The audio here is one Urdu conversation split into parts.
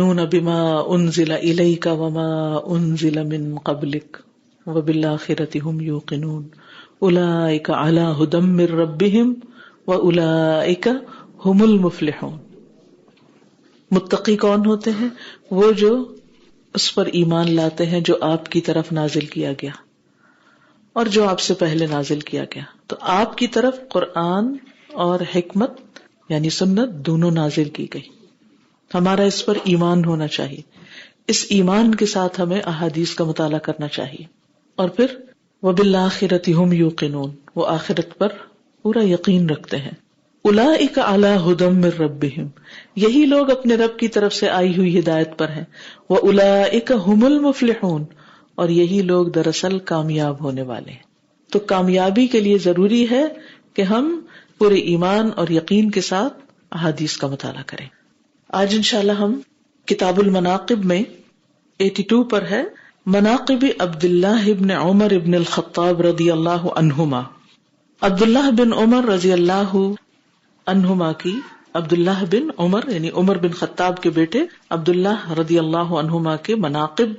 يؤمنون بما أنزل إليك وما أنزل من قبلك وبالآخرة هم يوقنون أولئك على هدى من ربهم وأولئك هم المفلحون. متقی کون ہوتے ہیں؟ وہ جو اس پر ایمان لاتے ہیں جو آپ کی طرف نازل کیا گیا اور جو آپ سے پہلے نازل کیا گیا. تو آپ کی طرف قرآن اور حکمت یعنی سنت دونوں نازل کی گئی. ہمارا اس پر ایمان ہونا چاہیے. اس ایمان کے ساتھ ہمیں احادیث کا مطالعہ کرنا چاہیے. اور پھر وَبِالْآخِرَةِ هُمْ يُوقِنُونَ، وہ آخرت پر پورا یقین رکھتے ہیں. اولئک علی ھدی من ربہم، یہی لوگ اپنے رب کی طرف سے آئی ہوئی ہدایت پر ہیں. واولئک ھم المفلحون، اور یہی لوگ دراصل کامیاب ہونے والے ہیں. تو کامیابی کے لیے ضروری ہے کہ ہم پورے ایمان اور یقین کے ساتھ احادیث کا مطالعہ کریں. آج انشاءاللہ ہم کتاب المناقب میں 82 پر ہے مناقب عبداللہ ابن عمر ابن الخطاب رضی اللہ عنہما. عبداللہ بن عمر رضی اللہ عنہما کی، عبداللہ بن عمر یعنی عمر بن خطاب کے بیٹے عبداللہ رضی اللہ عنہما کے مناقب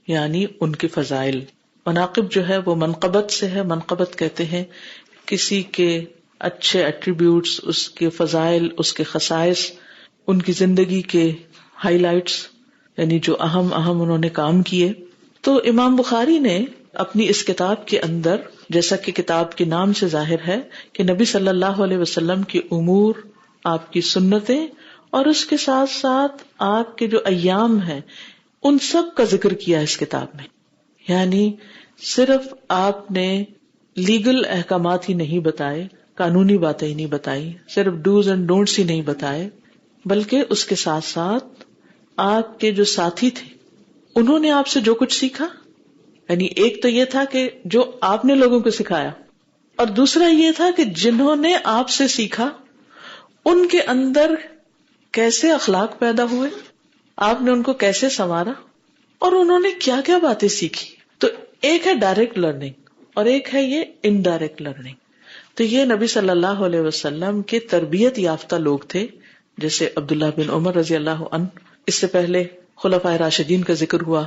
یعنی ان کے فضائل. مناقب جو ہے وہ منقبت سے ہے. منقبت کہتے ہیں کسی کے اچھے ایٹریبیوٹس، اس کے فضائل، اس کے خصائص، ان کی زندگی کے ہائی لائٹس، یعنی جو اہم انہوں نے کام کیے. تو امام بخاری نے اپنی اس کتاب کے اندر، جیسا کہ کتاب کے نام سے ظاہر ہے کہ نبی صلی اللہ علیہ وسلم کی امور، آپ کی سنتیں، اور اس کے ساتھ ساتھ آپ کے جو ایام ہیں ان سب کا ذکر کیا اس کتاب میں. یعنی صرف آپ نے لیگل احکامات ہی نہیں بتائے، قانونی باتیں ہی نہیں بتائی، صرف ڈوز اینڈ ڈونٹس ہی نہیں بتائے، بلکہ اس کے ساتھ ساتھ آپ کے جو ساتھی تھے انہوں نے آپ سے جو کچھ سیکھا، یعنی ایک تو یہ تھا کہ جو آپ نے لوگوں کو سکھایا، اور دوسرا یہ تھا کہ جنہوں نے آپ سے سیکھا ان کے اندر کیسے اخلاق پیدا ہوئے، آپ نے ان کو کیسے سنوارا، اور انہوں نے کیا کیا باتیں سیکھی. تو ایک ہے ڈائریکٹ لرننگ اور ایک ہے یہ انڈائریکٹ لرننگ. تو یہ نبی صلی اللہ علیہ وسلم کے تربیت یافتہ لوگ تھے، جیسے عبداللہ بن عمر رضی اللہ عنہ. اس سے پہلے خلفائے راشدین کا ذکر ہوا،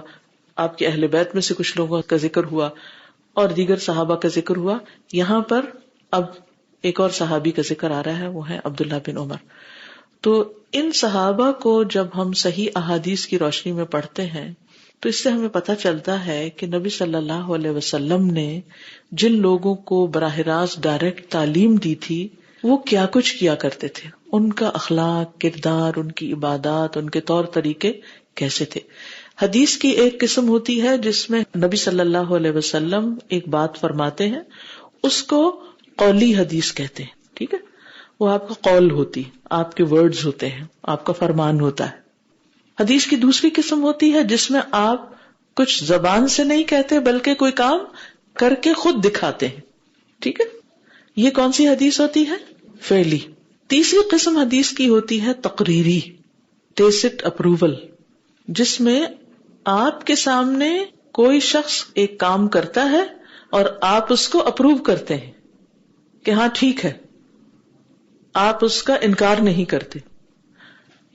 آپ کے اہل بیت میں سے کچھ لوگوں کا ذکر ہوا، اور دیگر صحابہ کا ذکر ہوا. یہاں پر اب ایک اور صحابی کا ذکر آ رہا ہے، وہ ہے عبداللہ بن عمر. تو ان صحابہ کو جب ہم صحیح احادیث کی روشنی میں پڑھتے ہیں تو اس سے ہمیں پتہ چلتا ہے کہ نبی صلی اللہ علیہ وسلم نے جن لوگوں کو براہ راست ڈائریکٹ تعلیم دی تھی وہ کیا کچھ کیا کرتے تھے، ان کا اخلاق، کردار، ان کی عبادات، ان کے طور طریقے کیسے تھے. حدیث کی ایک قسم ہوتی ہے جس میں نبی صلی اللہ علیہ وسلم ایک بات فرماتے ہیں، اس کو قولی حدیث کہتے ہیں. ٹھیک ہے، وہ آپ کا قول ہوتی، آپ کے ورڈز ہوتے ہیں، آپ کا فرمان ہوتا ہے. حدیث کی دوسری قسم ہوتی ہے جس میں آپ کچھ زبان سے نہیں کہتے بلکہ کوئی کام کر کے خود دکھاتے ہیں. ٹھیک ہے، یہ کون سی حدیث ہوتی ہے؟ فعلی. تیسری قسم حدیث کی ہوتی ہے تقریری، ٹیسٹ اپروول، جس میں آپ کے سامنے کوئی شخص ایک کام کرتا ہے اور آپ اس کو اپروو کرتے ہیں کہ ہاں ٹھیک ہے، آپ اس کا انکار نہیں کرتے.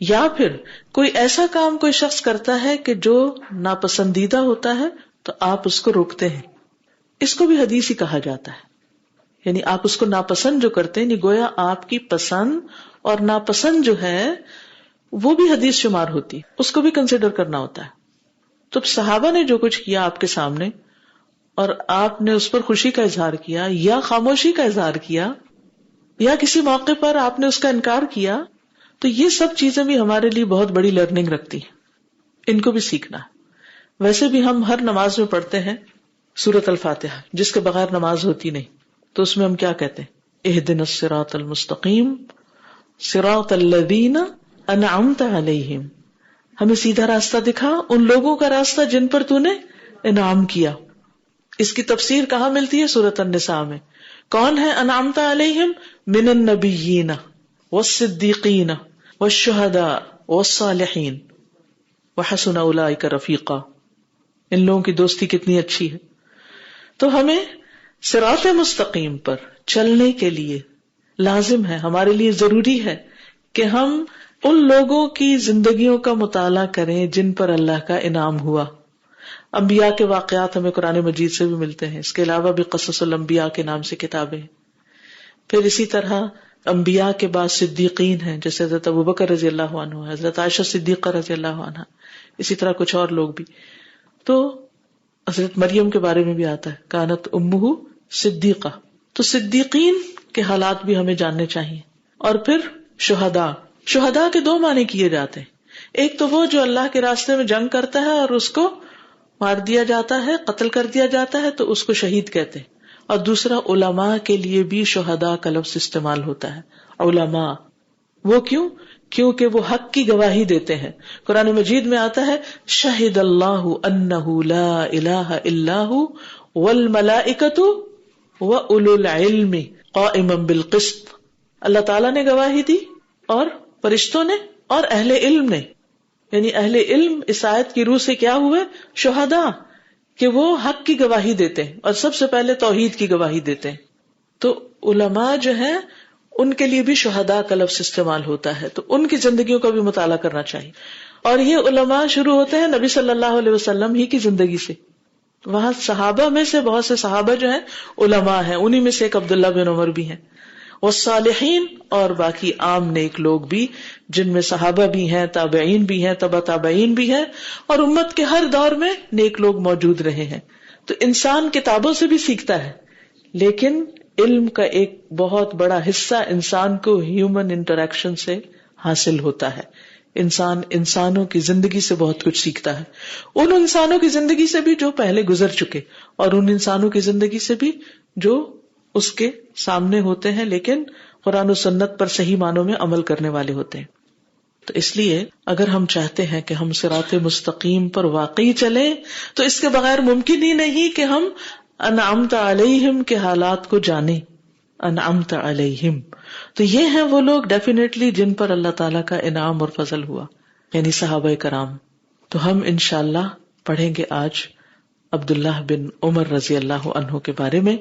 یا پھر کوئی ایسا کام کوئی شخص کرتا ہے کہ جو ناپسندیدہ ہوتا ہے تو آپ اس کو روکتے ہیں، اس کو بھی حدیث ہی کہا جاتا ہے. یعنی آپ اس کو ناپسند جو کرتے ہیں، گویا آپ کی پسند اور ناپسند جو ہے وہ بھی حدیث شمار ہوتی، اس کو بھی کنسیڈر کرنا ہوتا ہے. تو صحابہ نے جو کچھ کیا آپ کے سامنے اور آپ نے اس پر خوشی کا اظہار کیا یا خاموشی کا اظہار کیا یا کسی موقع پر آپ نے اس کا انکار کیا، تو یہ سب چیزیں بھی ہمارے لیے بہت بڑی لرننگ رکھتی ہیں، ان کو بھی سیکھنا ہے. ویسے بھی ہم ہر نماز میں پڑھتے ہیں سورۃ الفاتحہ، جس کے بغیر نماز ہوتی نہیں. تو اس میں ہم کیا کہتے ہیں؟ اہدنا الصراط المستقیم صراط الذین انعمت علیہم، ہمیں سیدھا راستہ دکھا، ان لوگوں کا راستہ جن پر تو نے انعام کیا. اس کی تفسیر کہاں ملتی ہے؟ سورۃ النساء میں. کون ہے انعمت علیہم؟ من النبیین والصدیقین والشہداء والصالحین وحسن اولئک رفیقا. ان لوگوں کی دوستی کتنی اچھی ہے. تو ہمیں صراط مستقیم پر چلنے کے لیے لازم ہے، ہمارے لیے ضروری ہے کہ ہم ان لوگوں کی زندگیوں کا مطالعہ کریں جن پر اللہ کا انعام ہوا. انبیاء کے واقعات ہمیں قرآن مجید سے بھی ملتے ہیں، اس کے علاوہ بھی قصص الانبیاء کے نام سے کتابیں ہیں. پھر اسی طرح انبیاء کے بعد صدیقین ہیں، جیسے حضرت ابوبکر رضی اللہ عنہ، حضرت عائشہ صدیقہ رضی اللہ عنہ، اسی طرح کچھ اور لوگ بھی. تو حضرت مریم کے بارے میں بھی آتا ہے کانت امہ صدیقہ. تو صدیقین کے حالات بھی ہمیں جاننے چاہیے. اور پھر شہداء کے دو معنی کیے جاتے ہیں. ایک تو وہ جو اللہ کے راستے میں جنگ کرتا ہے اور اس کو مار دیا جاتا ہے، قتل کر دیا جاتا ہے، تو اس کو شہید کہتے ہیں. اور دوسرا علماء کے لیے بھی شہداء کا لفظ استعمال ہوتا ہے. علماء وہ کیونکہ وہ حق کی گواہی دیتے ہیں. قرآن مجید میں آتا ہے شہد اللہ انہ لا الہ الا ھو والملائکۃ واولو العلم قائما بالقسط. اللہ تعالیٰ نے گواہی دی اور فرشتوں نے اور اہل علم نے، یعنی اہل علم اس آیت کی روح سے کیا ہوئے؟ شہداء، کہ وہ حق کی گواہی دیتے ہیں اور سب سے پہلے توحید کی گواہی دیتے ہیں. تو علماء جو ہیں ان کے لیے بھی شہداء کا لفظ استعمال ہوتا ہے. تو ان کی زندگیوں کا بھی مطالعہ کرنا چاہیے. اور یہ علماء شروع ہوتے ہیں نبی صلی اللہ علیہ وسلم ہی کی زندگی سے. وہاں صحابہ میں سے بہت سے صحابہ جو ہیں علماء ہیں، انہی میں سے ایک عبداللہ بن عمر بھی ہیں. والصالحین، اور باقی عام نیک لوگ بھی، جن میں صحابہ بھی ہیں، تابعین بھی ہیں، تبع تابعین بھی ہیں، اور امت کے ہر دور میں نیک لوگ موجود رہے ہیں. تو انسان کتابوں سے بھی سیکھتا ہے، لیکن علم کا ایک بہت بڑا حصہ انسان کو ہیومن انٹریکشن سے حاصل ہوتا ہے. انسان انسانوں کی زندگی سے بہت کچھ سیکھتا ہے، ان انسانوں کی زندگی سے بھی جو پہلے گزر چکے، اور ان انسانوں کی زندگی سے بھی جو اس کے سامنے ہوتے ہیں لیکن قرآن و سنت پر صحیح معنوں میں عمل کرنے والے ہوتے ہیں. تو اس لیے اگر ہم چاہتے ہیں کہ ہم صراط مستقیم پر واقعی چلیں تو اس کے بغیر ممکن ہی نہیں کہ ہم انعمت علیہم کے حالات کو جانیں. انعمت علیہم، تو یہ ہیں وہ لوگ ڈیفینیٹلی جن پر اللہ تعالیٰ کا انعام اور فضل ہوا، یعنی صحابہ کرام. تو ہم انشاءاللہ پڑھیں گے آج عبداللہ بن عمر رضی اللہ عنہ کے بارے میں.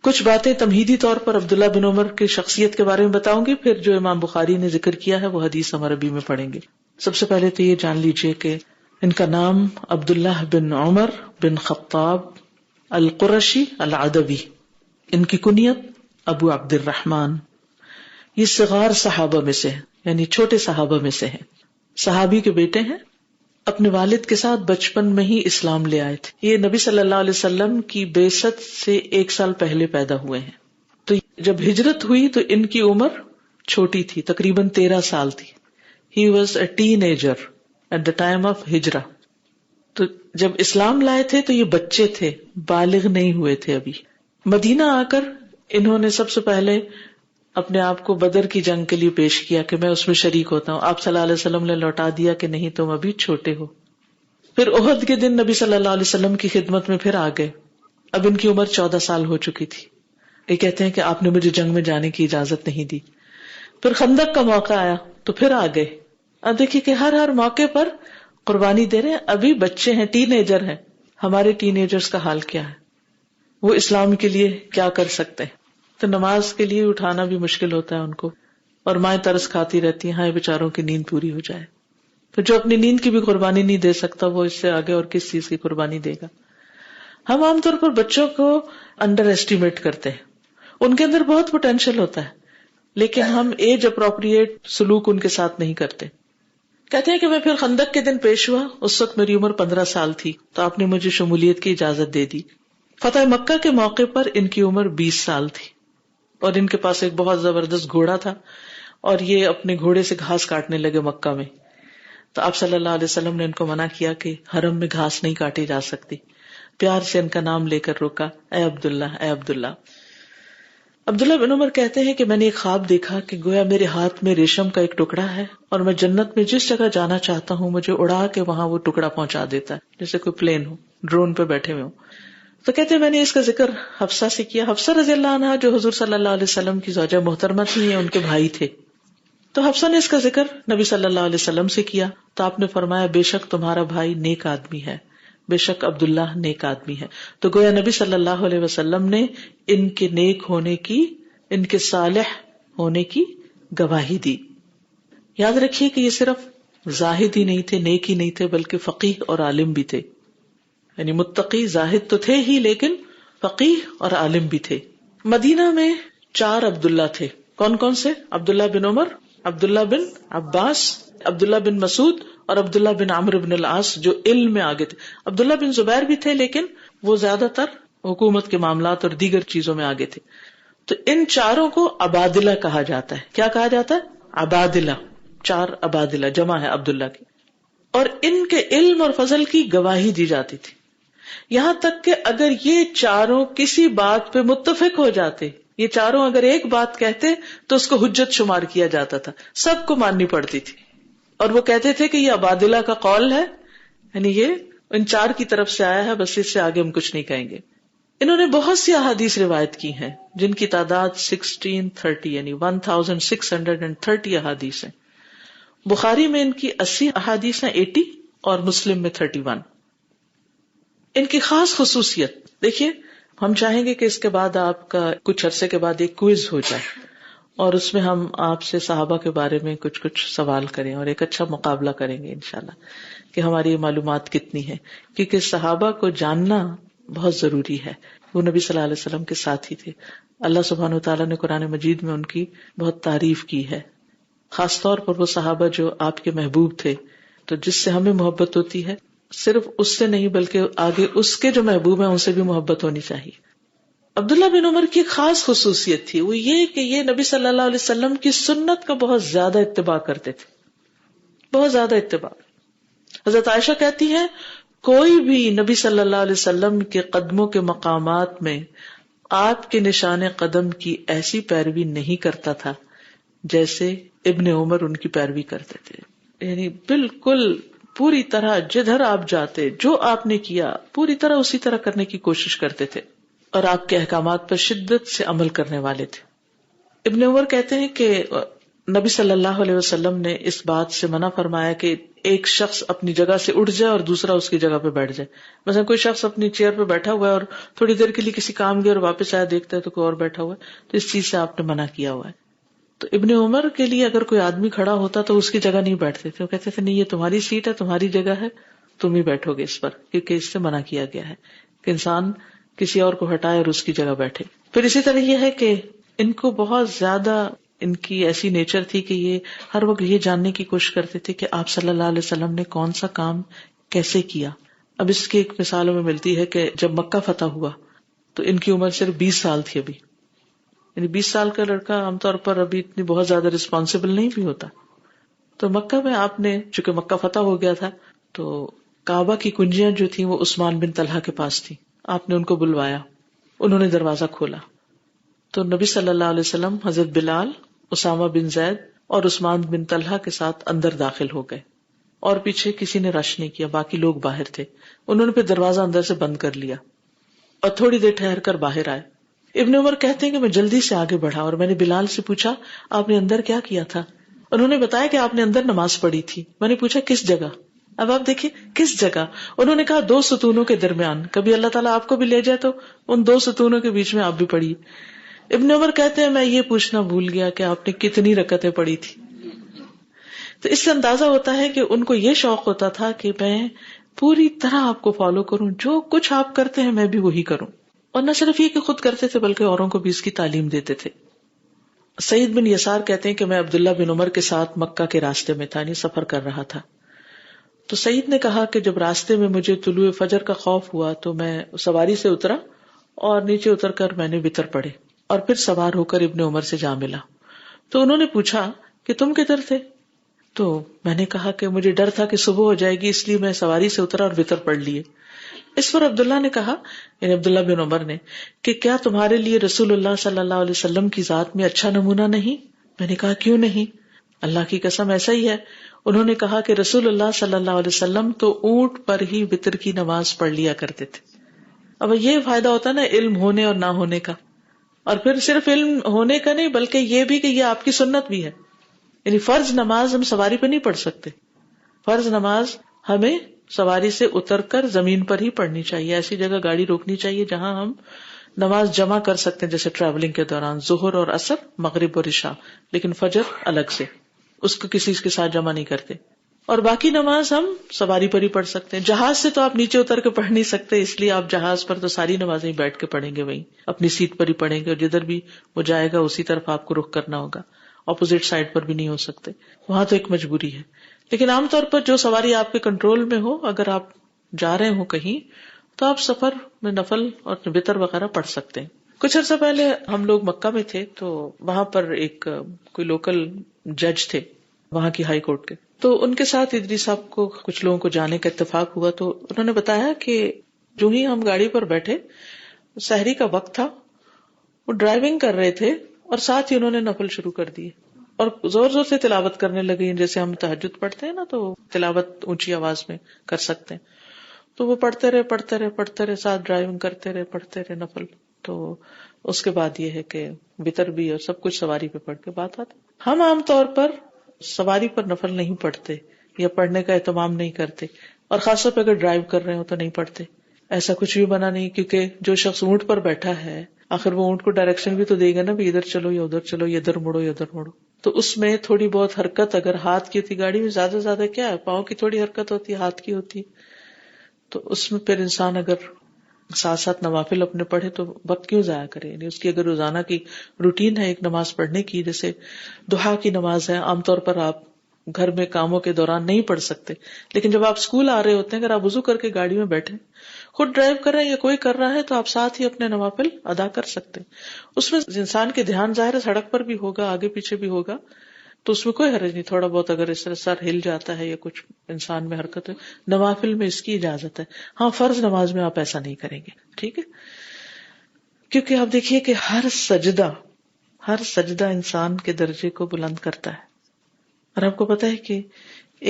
کچھ باتیں تمہیدی طور پر عبداللہ بن عمر کی شخصیت کے بارے میں بتاؤں گی، پھر جو امام بخاری نے ذکر کیا ہے وہ حدیث ہم عربی میں پڑھیں گے. سب سے پہلے تو یہ جان لیجئے کہ ان کا نام عبداللہ بن عمر بن خطاب القرشی العدوی، ان کی کنیت ابو عبد الرحمن. یہ صغار صحابہ میں سے ہیں، یعنی چھوٹے صحابہ میں سے ہیں، صحابی کے بیٹے ہیں. اپنے والد کے ساتھ بچپن میں ہی اسلام لے آئے تھے. یہ نبی صلی اللہ علیہ وسلم کی بعثت سے 1 سال پہلے پیدا ہوئے ہیں. تو جب ہجرت ہوئی تو ان کی عمر چھوٹی تھی، تقریباً 13 سال تھی. He was a teenager at the time of ہجرہ. تو جب اسلام لائے تھے تو یہ بچے تھے، بالغ نہیں ہوئے تھے ابھی. مدینہ آ کر انہوں نے سب سے پہلے اپنے آپ کو بدر کی جنگ کے لیے پیش کیا کہ میں اس میں شریک ہوتا ہوں. آپ صلی اللہ علیہ وسلم نے لوٹا دیا کہ نہیں، تم ابھی چھوٹے ہو. پھر احد کے دن نبی صلی اللہ علیہ وسلم کی خدمت میں پھر آ گئے. اب ان کی عمر 14 سال ہو چکی تھی. یہ کہتے ہیں کہ آپ نے مجھے جنگ میں جانے کی اجازت نہیں دی. پھر خندق کا موقع آیا تو پھر آ گئے. اب دیکھیے کہ ہر موقع پر قربانی دے رہے ہیں. ابھی بچے ہیں، ٹین ایجر ہیں. ہمارے ٹین ایجرز کا حال کیا ہے؟ وہ اسلام کے لیے کیا کر سکتے ہیں؟ تو نماز کے لیے اٹھانا بھی مشکل ہوتا ہے ان کو، اور مائیں ترس کھاتی رہتی ہیں ہائے بیچاروں کی نیند پوری ہو جائے. تو جو اپنی نیند کی بھی قربانی نہیں دے سکتا وہ اس سے آگے اور کس چیز کی قربانی دے گا؟ ہم عام طور پر بچوں کو انڈر ایسٹیمیٹ کرتے ہیں. ان کے اندر بہت پوٹینشیل ہوتا ہے لیکن ہم ایج اپروپریٹ سلوک ان کے ساتھ نہیں کرتے. کہتے ہیں کہ میں پھر خندق کے دن پیش ہوا، اس وقت میری عمر 15 سال تھی تو آپ نے مجھے شمولیت کی اجازت دے دی. فتح مکہ کے موقع پر ان کی عمر 20 سال تھی اور ان کے پاس ایک بہت زبردست گھوڑا تھا اور یہ اپنے گھوڑے سے گھاس کاٹنے لگے مکہ میں. تو آپ صلی اللہ علیہ وسلم نے ان کو منع کیا کہ حرم میں گھاس نہیں کاٹی جا سکتی. پیار سے ان کا نام لے کر روکا، اے عبداللہ، اے عبداللہ. عبداللہ بن عمر کہتے ہیں کہ میں نے ایک خواب دیکھا کہ گویا میرے ہاتھ میں ریشم کا ایک ٹکڑا ہے اور میں جنت میں جس جگہ جانا چاہتا ہوں مجھے اڑا کے وہاں وہ ٹکڑا پہنچا دیتا ہے، جیسے کوئی پلین ہو، ڈرون پہ بیٹھے ہوئے ہوں. تو کہتے ہیں میں نے اس کا ذکر حفصہ سے کیا. حفصہ رضی اللہ عنہا جو حضور صلی اللہ علیہ وسلم کی زوجہ محترمہ تھی، ان کے بھائی تھے. تو حفصہ نے اس کا ذکر نبی صلی اللہ علیہ وسلم سے کیا تو آپ نے فرمایا بے شک تمہارا بھائی نیک آدمی ہے، بے شک عبداللہ نیک آدمی ہے. تو گویا نبی صلی اللہ علیہ وسلم نے ان کے نیک ہونے کی، ان کے صالح ہونے کی گواہی دی. یاد رکھیے کہ یہ صرف زاہد ہی نہیں تھے، نیک ہی نہیں تھے، بلکہ فقیہ اور عالم بھی تھے. یعنی متقی زاہد تو تھے ہی، لیکن فقیہ اور عالم بھی تھے. مدینہ میں 4 عبداللہ تھے. کون کون سے؟ عبداللہ بن عمر، عبداللہ بن عباس، عبداللہ بن مسعود اور عبداللہ بن عمرو بن العاص، جو علم میں آگے تھے. عبداللہ بن زبیر بھی تھے، لیکن وہ زیادہ تر حکومت کے معاملات اور دیگر چیزوں میں آگے تھے. تو ان چاروں کو عبادلہ کہا جاتا ہے. کیا کہا جاتا ہے؟ عبادلہ. 4 عبادلہ جمع ہے عبداللہ کی. اور ان کے علم اور فضل کی گواہی دی جاتی تھی. یہاں تک کہ اگر یہ چاروں کسی بات پہ متفق ہو جاتے، یہ چاروں اگر ایک بات کہتے تو اس کو حجت شمار کیا جاتا تھا، سب کو ماننی پڑتی تھی. اور وہ کہتے تھے کہ یہ عبادلہ کا قول ہے، یعنی یہ ان 4 کی طرف سے آیا ہے، بس اس سے آگے ہم کچھ نہیں کہیں گے. انہوں نے بہت سی احادیث روایت کی ہیں جن کی تعداد 1630 یعنی 1630 احادیث ہیں. بخاری میں ان کی 80 احادیث ہیں 80 اور مسلم میں 31. ان کی خاص خصوصیت دیکھیے، ہم چاہیں گے کہ اس کے بعد آپ کا کچھ عرصے کے بعد ایک کوئز ہو جائے اور اس میں ہم آپ سے صحابہ کے بارے میں کچھ سوال کریں اور ایک اچھا مقابلہ کریں گے انشاءاللہ کہ ہماری یہ معلومات کتنی ہے، کیونکہ صحابہ کو جاننا بہت ضروری ہے. وہ نبی صلی اللہ علیہ وسلم کے ساتھ ہی تھے. اللہ سبحانہ وتعالیٰ نے قرآن مجید میں ان کی بہت تعریف کی ہے، خاص طور پر وہ صحابہ جو آپ کے محبوب تھے. تو جس سے ہمیں محبت ہوتی ہے صرف اس سے نہیں بلکہ آگے اس کے جو محبوب ہیں ان سے بھی محبت ہونی چاہیے. عبداللہ بن عمر کی خاص خصوصیت تھی وہ یہ کہ یہ نبی صلی اللہ علیہ وسلم کی سنت کا بہت زیادہ اتباع کرتے تھے، بہت زیادہ اتباع. حضرت عائشہ کہتی ہیں کوئی بھی نبی صلی اللہ علیہ وسلم کے قدموں کے مقامات میں آپ کے نشان قدم کی ایسی پیروی نہیں کرتا تھا جیسے ابن عمر ان کی پیروی کرتے تھے. یعنی بالکل پوری طرح جدھر آپ جاتے، جو آپ نے کیا پوری طرح اسی طرح کرنے کی کوشش کرتے تھے اور آپ کے احکامات پر شدت سے عمل کرنے والے تھے. ابن عمر کہتے ہیں کہ نبی صلی اللہ علیہ وسلم نے اس بات سے منع فرمایا کہ ایک شخص اپنی جگہ سے اٹھ جائے اور دوسرا اس کی جگہ پہ بیٹھ جائے. مثلا کوئی شخص اپنی چیئر پہ بیٹھا ہوا ہے اور تھوڑی دیر کے لیے کسی کام گیا اور واپس آیا دیکھتا ہے تو کوئی اور بیٹھا ہوا ہے، تو اس چیز سے آپ نے منع کیا ہوا ہے. تو ابن عمر کے لیے اگر کوئی آدمی کھڑا ہوتا تو اس کی جگہ نہیں بیٹھتے تھے، وہ کہتے تھے نہیں یہ تمہاری سیٹ ہے، تمہاری جگہ ہے، تم ہی بیٹھو گے اس پر، کیونکہ اس سے منع کیا گیا ہے کہ انسان کسی اور کو ہٹائے اور اس کی جگہ بیٹھے. پھر اسی طرح یہ ہے کہ ان کو بہت زیادہ ان کی ایسی نیچر تھی کہ یہ ہر وقت یہ جاننے کی کوشش کرتے تھے کہ آپ صلی اللہ علیہ وسلم نے کون سا کام کیسے کیا. اب اس کی ایک مثالوں میں ملتی ہے کہ جب مکہ فتح ہوا تو ان کی عمر صرف 20 سال تھی. ابھی یعنی 20 سال کا لڑکا عام طور پر ابھی اتنی بہت زیادہ رسپانسبل نہیں بھی ہوتا. تو مکہ میں آپ نے، چونکہ مکہ فتح ہو گیا تھا، تو کعبہ کی کنجیاں جو تھیں وہ عثمان بن طلحہ کے پاس تھی. آپ نے ان کو بلوایا، انہوں نے دروازہ کھولا تو نبی صلی اللہ علیہ وسلم حضرت بلال، اسامہ بن زید اور عثمان بن طلحہ کے ساتھ اندر داخل ہو گئے اور پیچھے کسی نے رش نہیں کیا، باقی لوگ باہر تھے. انہوں نے پھر دروازہ اندر سے بند کر لیا اور تھوڑی دیر ٹھہر کر باہر آئے. ابن عمر کہتے ہیں کہ میں جلدی سے آگے بڑھا اور میں نے بلال سے پوچھا آپ نے اندر کیا کیا تھا؟ انہوں نے بتایا کہ آپ نے اندر نماز پڑھی تھی. میں نے پوچھا کس جگہ؟ اب آپ دیکھیں کس جگہ. انہوں نے کہا 2 ستونوں کے درمیان. کبھی اللہ تعالیٰ آپ کو بھی لے جائے تو ان 2 ستونوں کے بیچ میں آپ بھی پڑھیے. ابن عمر کہتے ہیں میں یہ پوچھنا بھول گیا کہ آپ نے کتنی رکعتیں پڑھی تھی. تو اس سے اندازہ ہوتا ہے کہ ان کو یہ شوق ہوتا تھا کہ میں پوری طرح آپ کو فالو کروں، جو کچھ آپ کرتے ہیں میں بھی وہی کروں. اور نہ صرف یہ کہ خود کرتے تھے بلکہ اوروں کو بھی اس کی تعلیم دیتے تھے. سعید بن یسار کہتے ہیں کہ میں عبداللہ بن عمر کے ساتھ مکہ کے راستے میں تھا، یعنی سفر کر رہا تھا. تو سعید نے کہا کہ جب راستے میں مجھے طلوع فجر کا خوف ہوا تو میں سواری سے اترا اور نیچے اتر کر میں نے وتر پڑھے اور پھر سوار ہو کر ابن عمر سے جا ملا. تو انہوں نے پوچھا کہ تم کدھر تھے؟ تو میں نے کہا کہ مجھے ڈر تھا کہ صبح ہو جائے گی، اس لیے میں سواری سے اترا اور وتر پڑھ لیے. اس پر عبداللہ نے کہا، یعنی عبداللہ بن عمر نے، کہ کیا تمہارے لیے رسول اللہ صلی اللہ علیہ وسلم کی ذات میں اچھا نمونہ نہیں؟ میں نے کہا کیوں نہیں؟ اللہ کی قسم ایسا ہی ہے. انہوں نے کہا کہ رسول اللہ صلی اللہ علیہ وسلم تو اونٹ پر ہی وتر کی نماز پڑھ لیا کرتے تھے. اب یہ فائدہ ہوتا ہے نا علم ہونے اور نہ ہونے کا، اور پھر صرف علم ہونے کا نہیں بلکہ یہ بھی کہ یہ آپ کی سنت بھی ہے. یعنی فرض نماز ہم سواری پہ نہیں پڑھ سکتے، فرض نماز ہمیں سواری سے اتر کر زمین پر ہی پڑھنی چاہیے. ایسی جگہ گاڑی روکنی چاہیے جہاں ہم نماز جمع کر سکتے ہیں، جیسے ٹریولنگ کے دوران ظہر اور عصر، مغرب اور عشاء، لیکن فجر الگ سے. اس کو کسی کے ساتھ جمع نہیں کرتے. اور باقی نماز ہم سواری پر ہی پڑھ سکتے ہیں. جہاز سے تو آپ نیچے اتر کے پڑھ نہیں سکتے، اس لیے آپ جہاز پر تو ساری نمازیں بیٹھ کے پڑھیں گے، وہیں اپنی سیٹ پر ہی پڑھیں گے، اور جدھر بھی وہ جائے گا اسی طرف آپ کو رخ کرنا ہوگا. اپوزٹ سائڈ پر بھی نہیں ہو سکتے، وہاں تو ایک مجبوری ہے. لیکن عام طور پر جو سواری آپ کے کنٹرول میں ہو، اگر آپ جا رہے ہوں کہیں، تو آپ سفر میں نفل اور وتر وغیرہ پڑھ سکتے ہیں. کچھ عرصہ پہلے ہم لوگ مکہ میں تھے، تو وہاں پر ایک کوئی لوکل جج تھے وہاں کی ہائی کورٹ کے، تو ان کے ساتھ ادریس صاحب کو کچھ لوگوں کو جانے کا اتفاق ہوا. تو انہوں نے بتایا کہ جو ہی ہم گاڑی پر بیٹھے، سحری کا وقت تھا، وہ ڈرائیونگ کر رہے تھے اور ساتھ ہی انہوں نے نفل شروع کر دیے اور زور زور سے تلاوت کرنے لگے. جیسے ہم تہجد پڑھتے ہیں نا، تو تلاوت اونچی آواز میں کر سکتے ہیں. تو وہ پڑھتے رہے ساتھ ڈرائیونگ کرتے رہے، پڑھتے رہے نفل. تو اس کے بعد یہ ہے کہ وتر بھی اور سب کچھ سواری پہ پڑھ کے بات آتی. ہم عام طور پر سواری پر نفل نہیں پڑھتے یا پڑھنے کا اہتمام نہیں کرتے، اور خاص طور پہ اگر ڈرائیو کر رہے ہو تو نہیں پڑھتے. ایسا کچھ بھی بنا نہیں، کیونکہ جو شخص اونٹ پر بیٹھا ہے آخر وہ اونٹ کو ڈائریکشن بھی تو دے گا نا، بھی ادھر چلو یا ادھر چلو، یا ادھر مڑو یا ادھر مڑو. تو اس میں تھوڑی بہت حرکت اگر ہاتھ کی ہوتی، گاڑی میں زیادہ سے زیادہ کیا ہے، پاؤں کی تھوڑی حرکت ہوتی ہے، ہاتھ کی ہوتی، تو اس میں پھر انسان اگر ساتھ ساتھ نوافل اپنے پڑھے تو وقت کیوں ضائع کرے. یعنی اس کی اگر روزانہ کی روٹین ہے ایک نماز پڑھنے کی، جیسے دہا کی نماز ہے، عام طور پر آپ گھر میں کاموں کے دوران نہیں پڑھ سکتے، لیکن جب آپ اسکول آ رہے ہوتے ہیں، اگر آپ وضو کر کے گاڑی میں بیٹھے، خود ڈرائیو کر رہے ہیں یا کوئی کر رہا ہے، تو آپ ساتھ ہی اپنے نوافل ادا کر سکتے ہیں. اس میں انسان کے دھیان ظاہر ہے سڑک پر بھی ہوگا، آگے پیچھے بھی ہوگا، تو اس میں کوئی حرج نہیں. تھوڑا بہت اگر اس طرح سر ہل جاتا ہے یا کچھ انسان میں حرکت ہے، نوافل میں اس کی اجازت ہے. ہاں، فرض نماز میں آپ ایسا نہیں کریں گے، ٹھیک ہے؟ کیونکہ آپ دیکھیے کہ ہر سجدہ انسان کے درجے کو بلند کرتا ہے. اور آپ کو پتا ہے کہ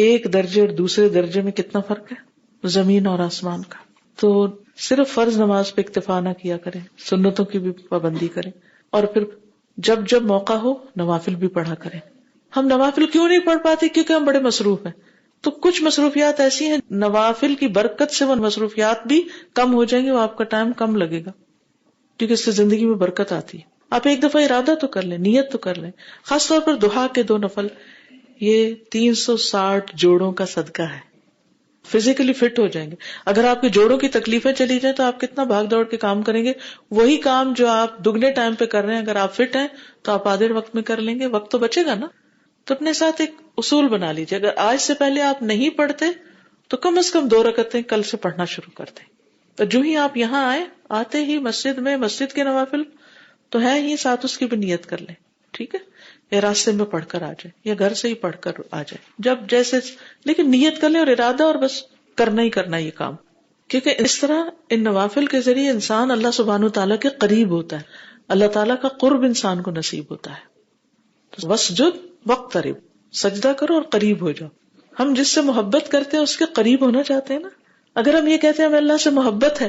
ایک درجے اور دوسرے درجے میں کتنا فرق ہے، زمین اور آسمان کا. تو صرف فرض نماز پہ اکتفا نہ کیا کریں، سنتوں کی بھی پابندی کریں، اور پھر جب جب موقع ہو نوافل بھی پڑھا کریں. ہم نوافل کیوں نہیں پڑھ پاتے؟ کیونکہ ہم بڑے مصروف ہیں. تو کچھ مصروفیات ایسی ہیں، نوافل کی برکت سے وہ مصروفیات بھی کم ہو جائیں گے، وہ آپ کا ٹائم کم لگے گا، کیونکہ اس سے زندگی میں برکت آتی ہے. آپ ایک دفعہ ارادہ تو کر لیں، نیت تو کر لیں. خاص طور پر دہا کے 2 نفل، یہ 360 جوڑوں کا صدقہ ہے. فزیکلی فٹ ہو جائیں گے. اگر آپ کے جوڑوں کی تکلیفیں چلی جائیں تو آپ کتنا بھاگ دوڑ کے کام کریں گے. وہی کام جو آپ دگنے ٹائم پہ کر رہے ہیں، اگر آپ فٹ ہیں تو آپ آدھے وقت میں کر لیں گے، وقت تو بچے گا نا. تو اپنے ساتھ ایک اصول بنا لیجیے، اگر آج سے پہلے آپ نہیں پڑھتے تو کم از کم 2 رکعتیں کل سے پڑھنا شروع کر دیں. تو جو ہی آپ یہاں آتے ہی مسجد کے نوافل تو ہے ہی، ساتھ اس کی بھی نیت کر لیں، ٹھیک ہے؟ یا راستے میں پڑھ کر آ جائے، یا گھر سے ہی پڑھ کر آ جائے، جب جیسے، لیکن نیت کر لیں اور ارادہ، اور بس کرنا ہی کرنا یہ کام. کیونکہ اس طرح ان نوافل کے ذریعے انسان اللہ سبحانہ وتعالیٰ کے قریب ہوتا ہے، اللہ تعالیٰ کا قرب انسان کو نصیب ہوتا ہے. وسجد واقترب، سجدہ کرو اور قریب ہو جاؤ. ہم جس سے محبت کرتے ہیں اس کے قریب ہونا چاہتے ہیں نا. اگر ہم یہ کہتے ہیں ہمیں اللہ سے محبت ہے،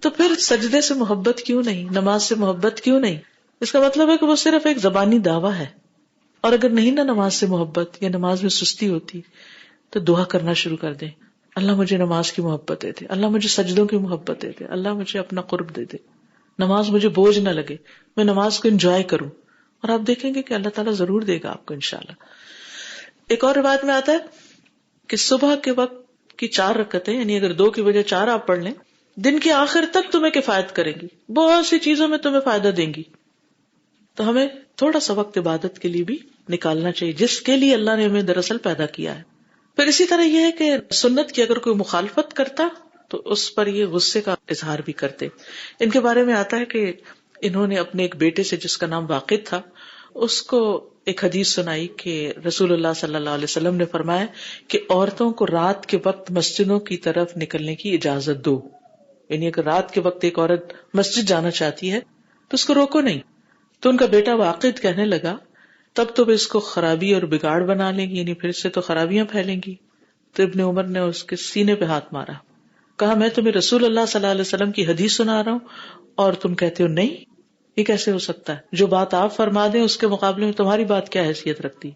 تو پھر سجدے سے محبت کیوں نہیں، نماز سے محبت کیوں نہیں؟ اس کا مطلب ہے کہ وہ صرف ایک زبانی دعویٰ ہے. اور اگر نہیں نا نماز سے محبت، یا نماز میں سستی ہوتی، تو دعا کرنا شروع کر دیں، اللہ مجھے نماز کی محبت دے دے، اللہ مجھے سجدوں کی محبت دے دے، اللہ مجھے اپنا قرب دے دے، نماز مجھے بوجھ نہ لگے، میں نماز کو انجوائے کروں. اور آپ دیکھیں گے کہ اللہ تعالیٰ ضرور دے گا آپ کو انشاءاللہ. ایک اور روایت میں آتا ہے کہ صبح کے وقت کی 4 رکعتیں، یعنی اگر 2 کی وجہ 4 آپ پڑھ لیں، دن کے آخر تک تمہیں کفایت کریں گی، بہت سی چیزوں میں تمہیں فائدہ دیں گی. تو ہمیں تھوڑا سا وقت عبادت کے لیے بھی نکالنا چاہیے، جس کے لیے اللہ نے ہمیں دراصل پیدا کیا ہے. پھر اسی طرح یہ ہے کہ سنت کی اگر کوئی مخالفت کرتا تو اس پر یہ غصے کا اظہار بھی کرتے. ان کے بارے میں آتا ہے کہ انہوں نے اپنے ایک بیٹے سے جس کا نام واقد تھا، اس کو ایک حدیث سنائی کہ رسول اللہ صلی اللہ علیہ وسلم نے فرمایا کہ عورتوں کو رات کے وقت مسجدوں کی طرف نکلنے کی اجازت دو. یعنی اگر رات کے وقت ایک عورت مسجد جانا چاہتی ہے تو اس کو روکو نہیں. تو ان کا بیٹا واقد کہنے لگا تب تو اس کو خرابی اور بگاڑ بنا لیں گی، یعنی پھر سے تو خرابیاں پھیلیں گی. تو ابن عمر نے اس کے سینے پہ ہاتھ مارا، کہا میں تمہیں رسول اللہ صلی اللہ علیہ وسلم کی حدیث سنا رہا ہوں اور تم کہتے ہو نہیں، یہ کیسے ہو سکتا ہے؟ جو بات آپ فرما دیں اس کے مقابلے میں تمہاری بات کیا حیثیت رکھتی.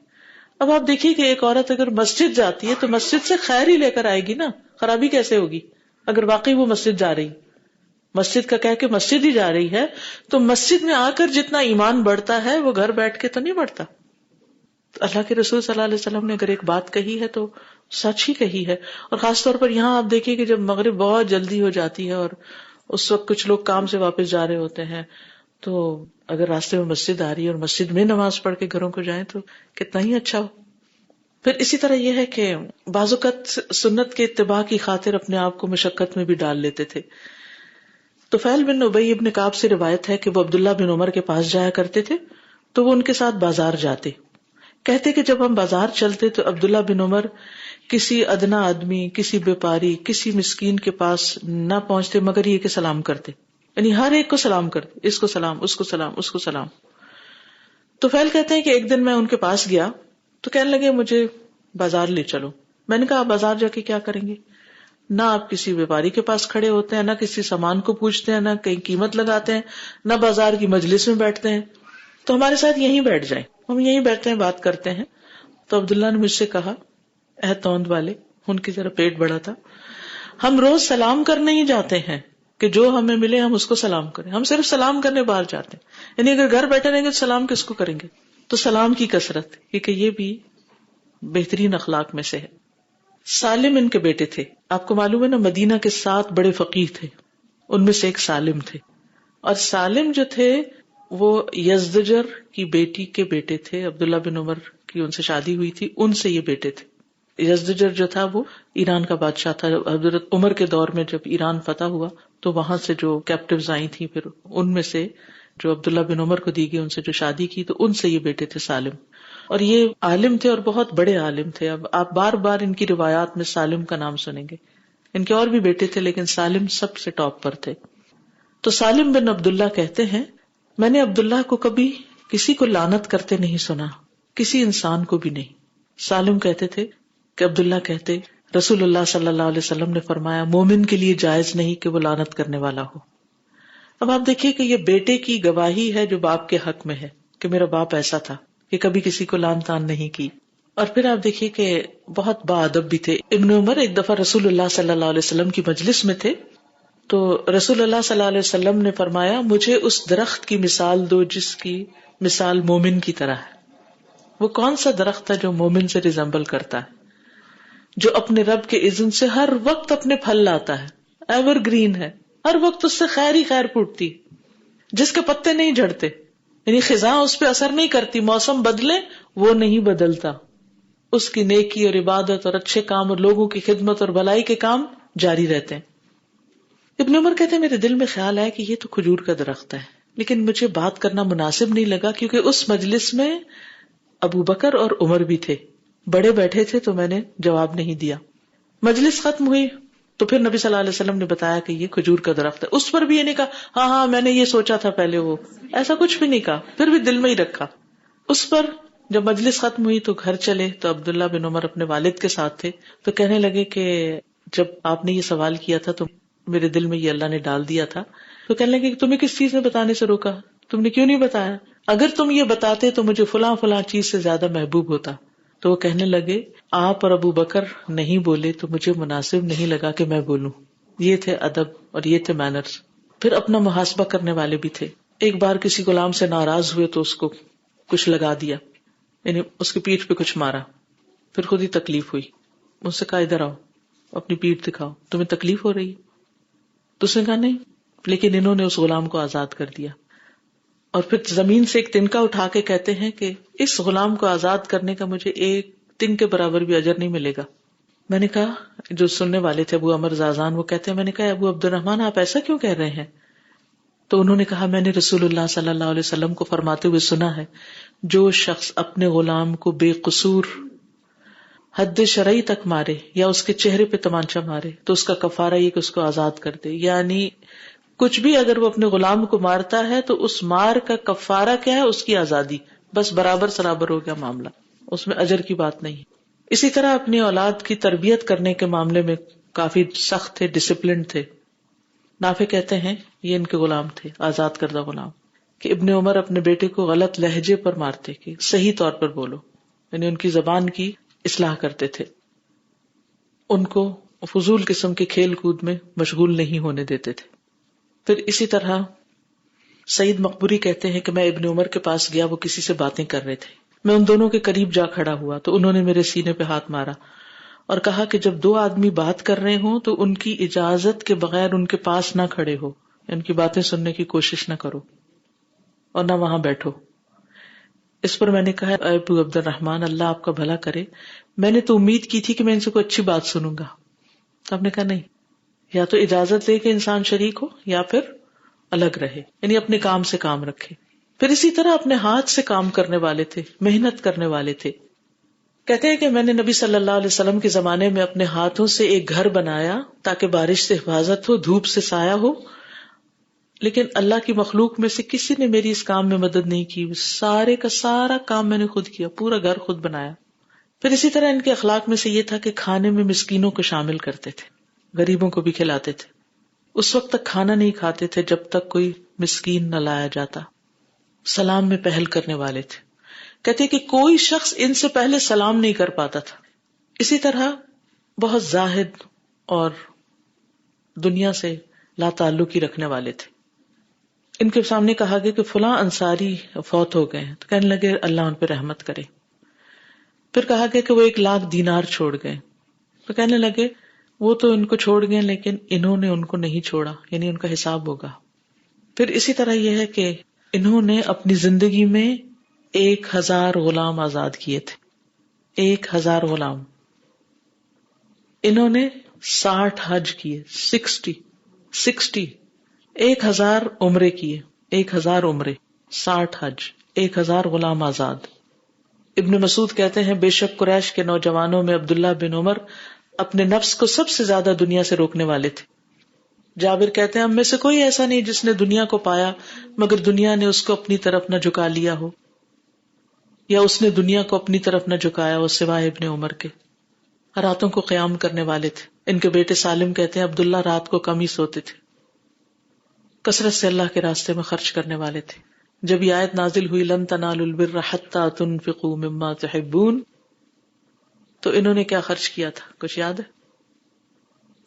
اب آپ دیکھیے کہ ایک عورت اگر مسجد جاتی ہے تو مسجد سے خیر ہی لے کر آئے گی نا، خرابی کیسے ہوگی؟ اگر واقعی وہ مسجد جا رہی، مسجد کا کہہ کے مسجد ہی جا رہی ہے، تو مسجد میں آ کر جتنا ایمان بڑھتا ہے وہ گھر بیٹھ کے تو نہیں بڑھتا. تو اللہ کے رسول صلی اللہ علیہ وسلم نے اگر ایک بات کہی ہے تو سچ ہی کہی ہے. اور خاص طور پر یہاں آپ دیکھیے کہ جب مغرب بہت جلدی ہو جاتی ہے اور اس وقت کچھ لوگ کام سے واپس جا رہے ہوتے ہیں، تو اگر راستے میں مسجد آ رہی ہے اور مسجد میں نماز پڑھ کے گھروں کو جائیں تو کتنا ہی اچھا ہو. پھر اسی طرح یہ ہے کہ بعض اوقات سنت کے اتباع کی خاطر اپنے آپ کو مشقت میں بھی ڈال لیتے تھے. طفیل بن ابی بن کعب سے روایت ہے کہ وہ عبداللہ بن عمر کے پاس جایا کرتے تھے تو وہ ان کے ساتھ بازار جاتے. کہتے کہ جب ہم بازار چلتے تو عبداللہ بن عمر کسی ادنا آدمی، کسی بیپاری، کسی مسکین کے پاس نہ پہنچتے مگر یہ کہ سلام کرتے، یعنی ہر ایک کو سلام کرتے، اس کو سلام، اس کو سلام، اس کو سلام. طفیل کہتے ہیں کہ ایک دن میں ان کے پاس گیا تو کہنے لگے مجھے بازار لے چلو. میں نے کہا آپ بازار جا کے کیا کریں گے؟ نہ آپ کسی بیپاری کے پاس کھڑے ہوتے ہیں، نہ کسی سامان کو پوچھتے ہیں، نہ کہیں قیمت لگاتے ہیں، نہ بازار کی مجلس میں بیٹھتے ہیں. تو ہمارے ساتھ یہیں بیٹھ جائیں، ہم یہیں بیٹھتے ہیں، بات کرتے ہیں. تو عبداللہ نے مجھ سے کہا، اے توند والے، ان کی ذرا پیٹ بڑا تھا، ہم روز سلام کرنے ہی جاتے ہیں کہ جو ہمیں ملے ہم اس کو سلام کریں. ہم صرف سلام کرنے باہر جاتے ہیں، یعنی اگر گھر بیٹھے رہیں گے تو سلام کس کو کریں گے؟ تو سلام کی کثرت، کیونکہ یہ بھی بہترین اخلاق میں سے ہے. سالم ان کے بیٹے تھے. آپ کو معلوم ہے نا مدینہ کے 7 بڑے فقیہ تھے، ان میں سے ایک سالم تھے. اور سالم جو تھے وہ یزدجر کی بیٹی کے بیٹے تھے. عبداللہ بن عمر کی ان سے شادی ہوئی تھی، ان سے یہ بیٹے تھے. یزدجر جو تھا وہ ایران کا بادشاہ تھا. حضرت عمر کے دور میں جب ایران فتح ہوا تو وہاں سے جو کیپٹیوز آئی تھیں، پھر ان میں سے جو عبداللہ بن عمر کو دی گئی، ان سے جو شادی کی تو ان سے یہ بیٹے تھے سالم. اور یہ عالم تھے اور بہت بڑے عالم تھے. اب آپ بار بار ان کی روایات میں سالم کا نام سنیں گے. ان کے اور بھی بیٹے تھے لیکن سالم سب سے ٹاپ پر تھے. تو سالم بن عبداللہ کہتے ہیں میں نے عبداللہ کو کبھی کسی کو لعنت کرتے نہیں سنا، کسی انسان کو بھی نہیں. سالم کہتے تھے کہ عبداللہ کہتے رسول اللہ صلی اللہ علیہ وسلم نے فرمایا مومن کے لیے جائز نہیں کہ وہ لعنت کرنے والا ہو. اب آپ دیکھیے کہ یہ بیٹے کی گواہی ہے جو باپ کے حق میں ہے کہ میرا باپ ایسا تھا کہ کبھی کسی کو لعن طعن نہیں کی. اور پھر آپ دیکھیے کہ بہت باادب بھی تھے. ابن عمر ایک دفعہ رسول اللہ صلی اللہ علیہ وسلم کی مجلس میں تھے تو رسول اللہ صلی اللہ علیہ وسلم نے فرمایا مجھے اس درخت کی مثال دو جس کی مثال مومن کی طرح ہے. وہ کون سا درخت ہے جو مومن سے ریزمبل کرتا ہے، جو اپنے رب کے اذن سے ہر وقت اپنے پھل لاتا ہے، ایور گرین ہے، ہر وقت اس سے خیر ہی خیر پھوٹتی، جس کے پتے نہیں جھڑتے، یعنی خزاں اس پہ اثر نہیں کرتی، موسم بدلے وہ نہیں بدلتا، اس کی نیکی اور عبادت اور اچھے کام اور لوگوں کی خدمت اور بھلائی کے کام جاری رہتے ہیں. ابن عمر کہتے ہیں میرے دل میں خیال آیا کہ یہ تو کھجور کا درخت ہے، لیکن مجھے بات کرنا مناسب نہیں لگا کیونکہ اس مجلس میں ابو بکر اور عمر بھی تھے، بڑے بیٹھے تھے تو میں نے جواب نہیں دیا. مجلس ختم ہوئی تو پھر نبی صلی اللہ علیہ وسلم نے بتایا کہ یہ کھجور کا درخت ہے. اس پر بھی یہ نہیں کہا ہاں میں نے یہ سوچا تھا پہلے، وہ ایسا کچھ بھی نہیں کہا، پھر بھی دل میں ہی رکھا. اس پر جب مجلس ختم ہوئی تو گھر چلے تو عبداللہ بن عمر اپنے والد کے ساتھ تھے تو کہنے لگے کہ جب آپ نے یہ سوال کیا تھا تو میرے دل میں یہ اللہ نے ڈال دیا تھا. تو کہنے لگے کہ تمہیں کس چیز نے بتانے سے روکا، تم نے کیوں نہیں بتایا، اگر تم یہ بتاتے تو مجھے فلاں فلاں چیز سے زیادہ محبوب ہوتا. تو وہ کہنے لگے آپ اور ابو بکر نہیں بولے تو مجھے مناسب نہیں لگا کہ میں بولوں. یہ تھے ادب اور یہ تھے مینرز. پھر اپنا محاسبہ کرنے والے بھی تھے. ایک بار کسی غلام سے ناراض ہوئے تو اس کو کچھ لگا دیا، یعنی اس کی پیٹھ پہ کچھ مارا. پھر خود ہی تکلیف ہوئی، مجھ سے کہا ادھر آؤ اپنی پیٹھ دکھاؤ، تمہیں تکلیف ہو رہی؟ تو اس نے کہا نہیں، لیکن انہوں نے اس غلام کو آزاد کر دیا. اور پھر زمین سے ایک تنکا اٹھا کے کہتے ہیں کہ اس غلام کو آزاد کرنے کا مجھے ایک تن کے برابر بھی اجر نہیں ملے گا. میں نے کہا، جو سننے والے تھے ابو عمر زازان، وہ کہتے ہیں میں نے کہا ابو عبد الرحمن آپ ایسا کیوں کہہ رہے ہیں؟ تو انہوں نے کہا میں نے رسول اللہ صلی اللہ علیہ وسلم کو فرماتے ہوئے سنا ہے جو شخص اپنے غلام کو بے قصور حد شرعی تک مارے یا اس کے چہرے پہ تمانچہ مارے تو اس کا کفارہ یہ کہ اس کو آزاد کر دے. یعنی کچھ بھی اگر وہ اپنے غلام کو مارتا ہے تو اس مار کا کفارہ کیا ہے؟ اس کی آزادی. بس برابر سرابر ہو گیا معاملہ، اس میں اجر کی بات نہیں. اسی طرح اپنی اولاد کی تربیت کرنے کے معاملے میں کافی سخت تھے، ڈسپلنڈ تھے. نافع کہتے ہیں یہ ان کے غلام تھے، آزاد کردہ غلام، کہ ابن عمر اپنے بیٹے کو غلط لہجے پر مارتے کہ صحیح طور پر بولو، یعنی ان کی زبان کی اصلاح کرتے تھے. ان کو فضول قسم کے کھیل کود میں مشغول نہیں ہونے دیتے تھے. پھر اسی طرح سعید مقبوری کہتے ہیں کہ میں ابن عمر کے پاس گیا، وہ کسی سے باتیں کر رہے تھے. میں ان دونوں کے قریب جا کھڑا ہوا تو انہوں نے میرے سینے پہ ہاتھ مارا اور کہا کہ جب دو آدمی بات کر رہے ہوں تو ان کی اجازت کے بغیر ان کے پاس نہ کھڑے ہو، ان کی باتیں سننے کی کوشش نہ کرو اور نہ وہاں بیٹھو. اس پر میں نے کہا اے ابو عبد الرحمن، اللہ آپ کا بھلا کرے، میں نے تو امید کی تھی کہ میں ان سے کوئی اچھی بات سنوں گا. تو آپ نے کہا نہیں، یا تو اجازت لے کے انسان شریک ہو یا پھر الگ رہے، یعنی اپنے کام سے کام رکھے. پھر اسی طرح اپنے ہاتھ سے کام کرنے والے تھے، محنت کرنے والے تھے. کہتے ہیں کہ میں نے نبی صلی اللہ علیہ وسلم کے زمانے میں اپنے ہاتھوں سے ایک گھر بنایا تاکہ بارش سے حفاظت ہو، دھوپ سے سایہ ہو، لیکن اللہ کی مخلوق میں سے کسی نے میری اس کام میں مدد نہیں کی. سارے کا سارا کام میں نے خود کیا، پورا گھر خود بنایا. پھر اسی طرح ان کے اخلاق میں سے یہ تھا کہ کھانے میں مسکینوں کو شامل کرتے تھے، غریبوں کو بھی کھلاتے تھے. اس وقت تک کھانا نہیں کھاتے تھے جب تک کوئی مسکین نہ لایا جاتا. سلام میں پہل کرنے والے تھے. کہتے کہ کوئی شخص ان سے پہلے سلام نہیں کر پاتا تھا. اسی طرح بہت زاہد اور دنیا سے لا تعلقی رکھنے والے تھے. ان کے سامنے کہا گیا کہ فلاں انصاری فوت ہو گئے ہیں، تو کہنے لگے اللہ ان پہ رحمت کرے. پھر کہا گیا کہ وہ 1,00,000 دینار چھوڑ گئے، تو کہنے لگے وہ تو ان کو چھوڑ گئے لیکن انہوں نے ان کو نہیں چھوڑا، یعنی ان کا حساب ہوگا. پھر اسی طرح یہ ہے کہ انہوں نے اپنی زندگی میں 1,000 غلام آزاد کیے تھے. 1,000 غلام. انہوں نے 60 حج کیے، 60 1,000 عمرے کیے، 1,000 عمرے، 60 حج، 1,000 غلام آزاد. ابن مسعود کہتے ہیں بے شک قریش کے نوجوانوں میں عبداللہ بن عمر اپنے نفس کو سب سے زیادہ دنیا سے روکنے والے تھے. جابر کہتے ہیں ہم میں سے کوئی ایسا نہیں جس نے دنیا کو پایا مگر دنیا نے اس کو اپنی طرف نہ جھکا لیا ہو، یا اس نے دنیا کو اپنی طرف نہ جھکایا ہو سوائے ابن عمر کے. راتوں کو قیام کرنے والے تھے. ان کے بیٹے سالم کہتے ہیں عبداللہ رات کو کم ہی سوتے تھے. کثرت سے اللہ کے راستے میں خرچ کرنے والے تھے. جب یہ آیت نازل ہوئی لن تنالوا البر حتى تنفقوا مما تحبون، تو انہوں نے کیا خرچ کیا تھا کچھ یاد ہے؟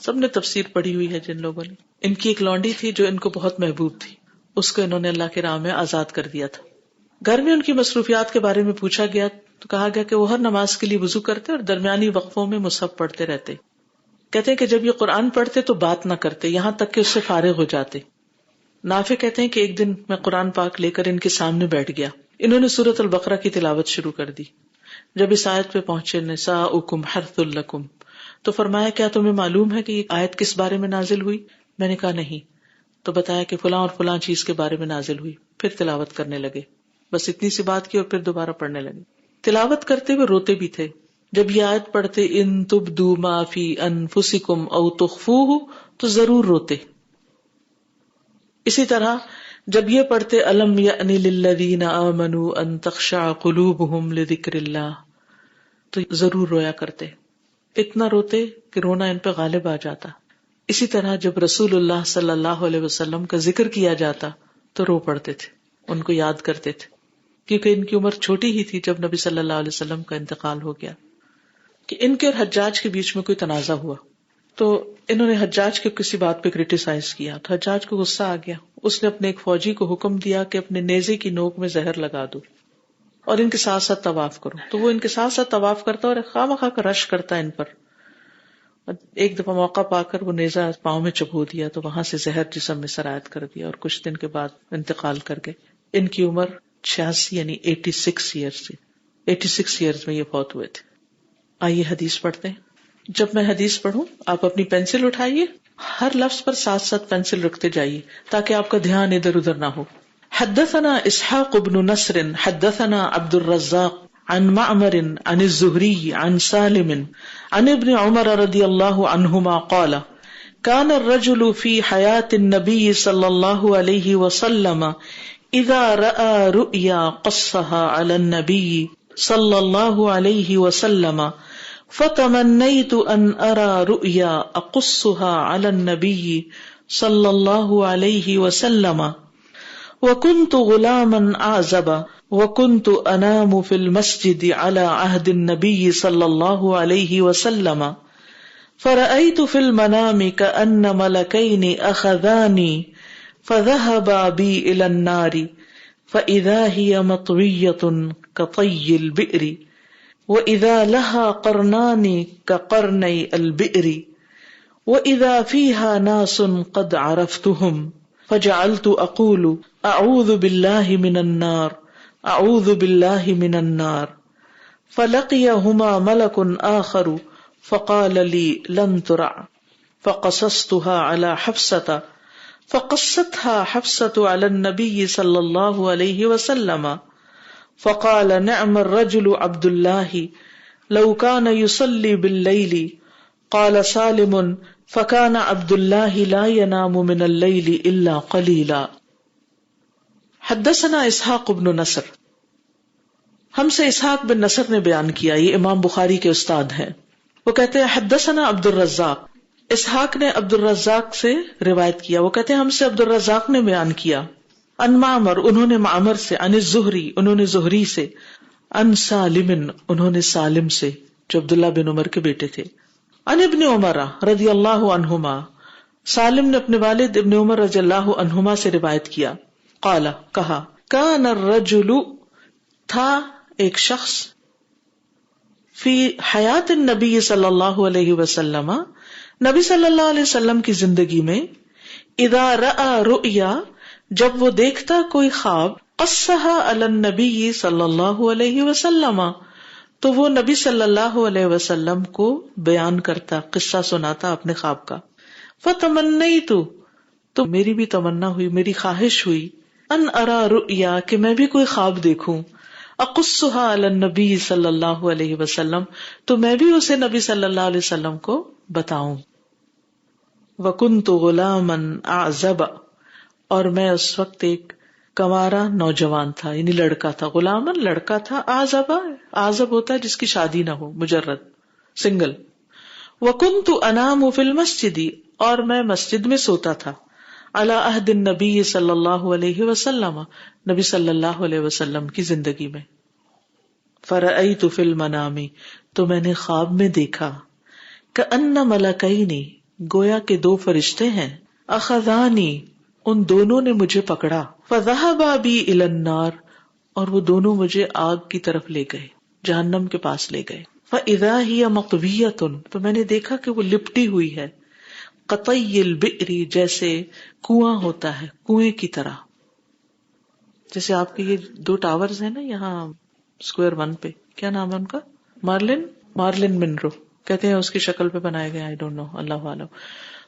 سب نے تفسیر پڑھی ہوئی ہے جن لوگوں نے. ان کی ایک لونڈی تھی جو ان کو بہت محبوب تھی، اس کو انہوں نے اللہ کے راہ میں آزاد کر دیا تھا. گھر میں ان کی مصروفیات کے بارے میں پوچھا گیا تو کہا گیا کہ وہ ہر نماز کے لیے وضو کرتے اور درمیانی وقفوں میں مصحف پڑھتے رہتے. کہتے ہیں کہ جب یہ قرآن پڑھتے تو بات نہ کرتے یہاں تک کہ اس سے فارغ ہو جاتے. نافع کہتے ہیں کہ ایک دن میں قرآن پاک لے کر ان کے سامنے بیٹھ گیا. انہوں نے سورۃ البقرہ کی تلاوت شروع کر دی. جب اس آیت پہ پہنچے نساؤکم حرث لکم، تو فرمایا کیا تمہیں معلوم ہے کہ یہ آیت کس بارے میں نازل ہوئی؟ میں نے کہا نہیں. تو بتایا کہ فلاں اور فلاں چیز کے بارے میں نازل ہوئی. پھر تلاوت کرنے لگے. بس اتنی سی بات کی اور پھر دوبارہ پڑھنے لگے. تلاوت کرتے ہوئے روتے بھی تھے. جب یہ آیت پڑھتے ان تبدوا ما فی انفسکم او تخفوہ تو ضرور روتے. اسی طرح جب یہ پڑھتے الم یأن للذین آمنوا ان تخشع قلوبہم لذکر اللہ تو ضرور رویا کرتے. اتنا روتے کہ رونا ان پہ غالب آ جاتا. اسی طرح جب رسول اللہ صلی اللہ علیہ وسلم کا ذکر کیا جاتا تو رو پڑتے تھے، ان کو یاد کرتے تھے، کیونکہ ان کی عمر چھوٹی ہی تھی جب نبی صلی اللہ علیہ وسلم کا انتقال ہو گیا. کہ ان کے اور حجاج کے بیچ میں کوئی تنازع ہوا تو انہوں نے حجاج کے کسی بات پہ کرٹیسائز کیا تو حجاج کو غصہ آ گیا. اس نے اپنے ایک فوجی کو حکم دیا کہ اپنے نیزے کی نوک میں زہر لگا دو اور ان کے ساتھ ساتھ طواف کرو. تو وہ ان کے ساتھ ساتھ طواف کرتا اور خواہ کا رش کرتا ان پر. ایک دفعہ موقع پا کر وہ نیزہ پاؤں میں چبھو دیا تو وہاں سے زہر جسم میں سرایت کر دیا اور کچھ دن کے بعد انتقال کر گئے. ان کی عمر 86 یعنی 86 ایئرز تھی. 86 ایئرز میں یہ فوت ہوئے تھے. آئیے حدیث پڑھتے ہیں. جب میں حدیث پڑھوں آپ اپنی پینسل اٹھائیے، ہر لفظ پر ساتھ ساتھ پینسل رکھتے جائیے تاکہ آپ کا دھیان ادھر ادھر نہ ہو. حدثنا اسحاق بن نصر حدثنا عبد الرزاق عن معمر عن الزهري عن سالم عن ابن عمر رضي الله عنهما قال كان الرجل في حياة النبي صلى الله عليه وسلم إذا رأى رؤيا قصها على النبي صلى الله عليه وسلم فتمنيت أن أرى رؤيا أقصها على النبي صلى الله عليه وسلم وكنت غلاما أعزبا وكنت أنام في المسجد على عهد النبي صلى الله عليه وسلم فرأيت في المنام كأن ملكين أخذاني فذهبا بي إلى النار فإذا هي مطوية كطي البئر وإذا لها قرنان كقرني البئر وإذا فيها ناس قد عرفتهم فجعلت أقول أعوذ بالله من النار أعوذ بالله من النار فلقيهما ملك آخر فقال لي لن ترع فقصصتها على حفصة فقصتها حفصة على النبي صلى الله عليه وسلم فقال نعم الرجل عبد الله لو كان يصلي بالليل قال سالم فكان عبد الله لا ينام من الليل إلا قليلا. حدثنا اسحاق بن نصر، ہم سے اسحاق بن نصر نے بیان کیا، یہ امام بخاری کے استاد ہیں. وہ کہتے ہیں حدثنا عبد الرزاق، اسحاق نے عبد الرزاق سے روایت کیا. وہ کہتے ہیں ہم سے عبد الرزاق نے بیان کیا، ان معمر انہوں نے معمر سے، ان الزہری انہوں نے زہری سے، ان سالم انہوں نے سالم سے جو عبداللہ بن عمر کے بیٹے تھے، ان ابن عمر رضی اللہ عنہما، سالم نے اپنے والد ابن عمر رضی اللہ عنہما سے روایت کیا، قال کہا، کان الرجل تھا ایک شخص، فی حیات النبی صلی اللہ علیہ وسلم نبی صلی اللہ علیہ وسلم کی زندگی میں، اذا رأى رؤیا جب وہ دیکھتا کوئی خواب، قصها علی النبی صلی اللہ علیہ وسلم تو وہ نبی صلی اللہ علیہ وسلم کو بیان کرتا، قصہ سناتا اپنے خواب کا. فتمنیت تو میری بھی تمنا ہوئی، میری خواہش ہوئی، ان ارا رؤیا کہ میں بھی کوئی خواب دیکھوں، اقصها علی النبی صلی اللہ علیہ وسلم تو میں بھی اسے نبی صلی اللہ علیہ وسلم کو بتاؤں. وکنت غلاما اعزب اور میں اس وقت ایک کنوارا نوجوان تھا، یعنی لڑکا تھا. غلامن لڑکا تھا، اعزب اعزب ہوتا ہے جس کی شادی نہ ہو، مجرد سنگل. وکنت انام فی المسجد اور میں مسجد میں سوتا تھا، علی عہد النبی صلی اللہ علیہ وسلم نبی صلی اللہ علیہ وسلم کی زندگی میں. فرأیت فی المنام تو میں نے خواب میں دیکھا، کأن ملکین گویا کہ دو فرشتے ہیں، اخذانی ان دونوں نے مجھے پکڑا، فذهبا بی الی النار اور وہ دونوں مجھے آگ کی طرف لے گئے، جہنم کے پاس لے گئے. فاذا ہی مطویۃ تو میں نے دیکھا کہ وہ لپٹی ہوئی ہے، قطی البئر جیسے کنواں ہوتا ہے، کنویں کی طرح. جیسے آپ کے یہ دو ٹاورز ہیں نا یہاں اسکوائر 1 پہ، کیا نام ہے ان کا؟ مارلن منرو کہتے ہیں، اس کی شکل پہ بنائے گئے، آئی ڈونٹ نو، اللہ عالم.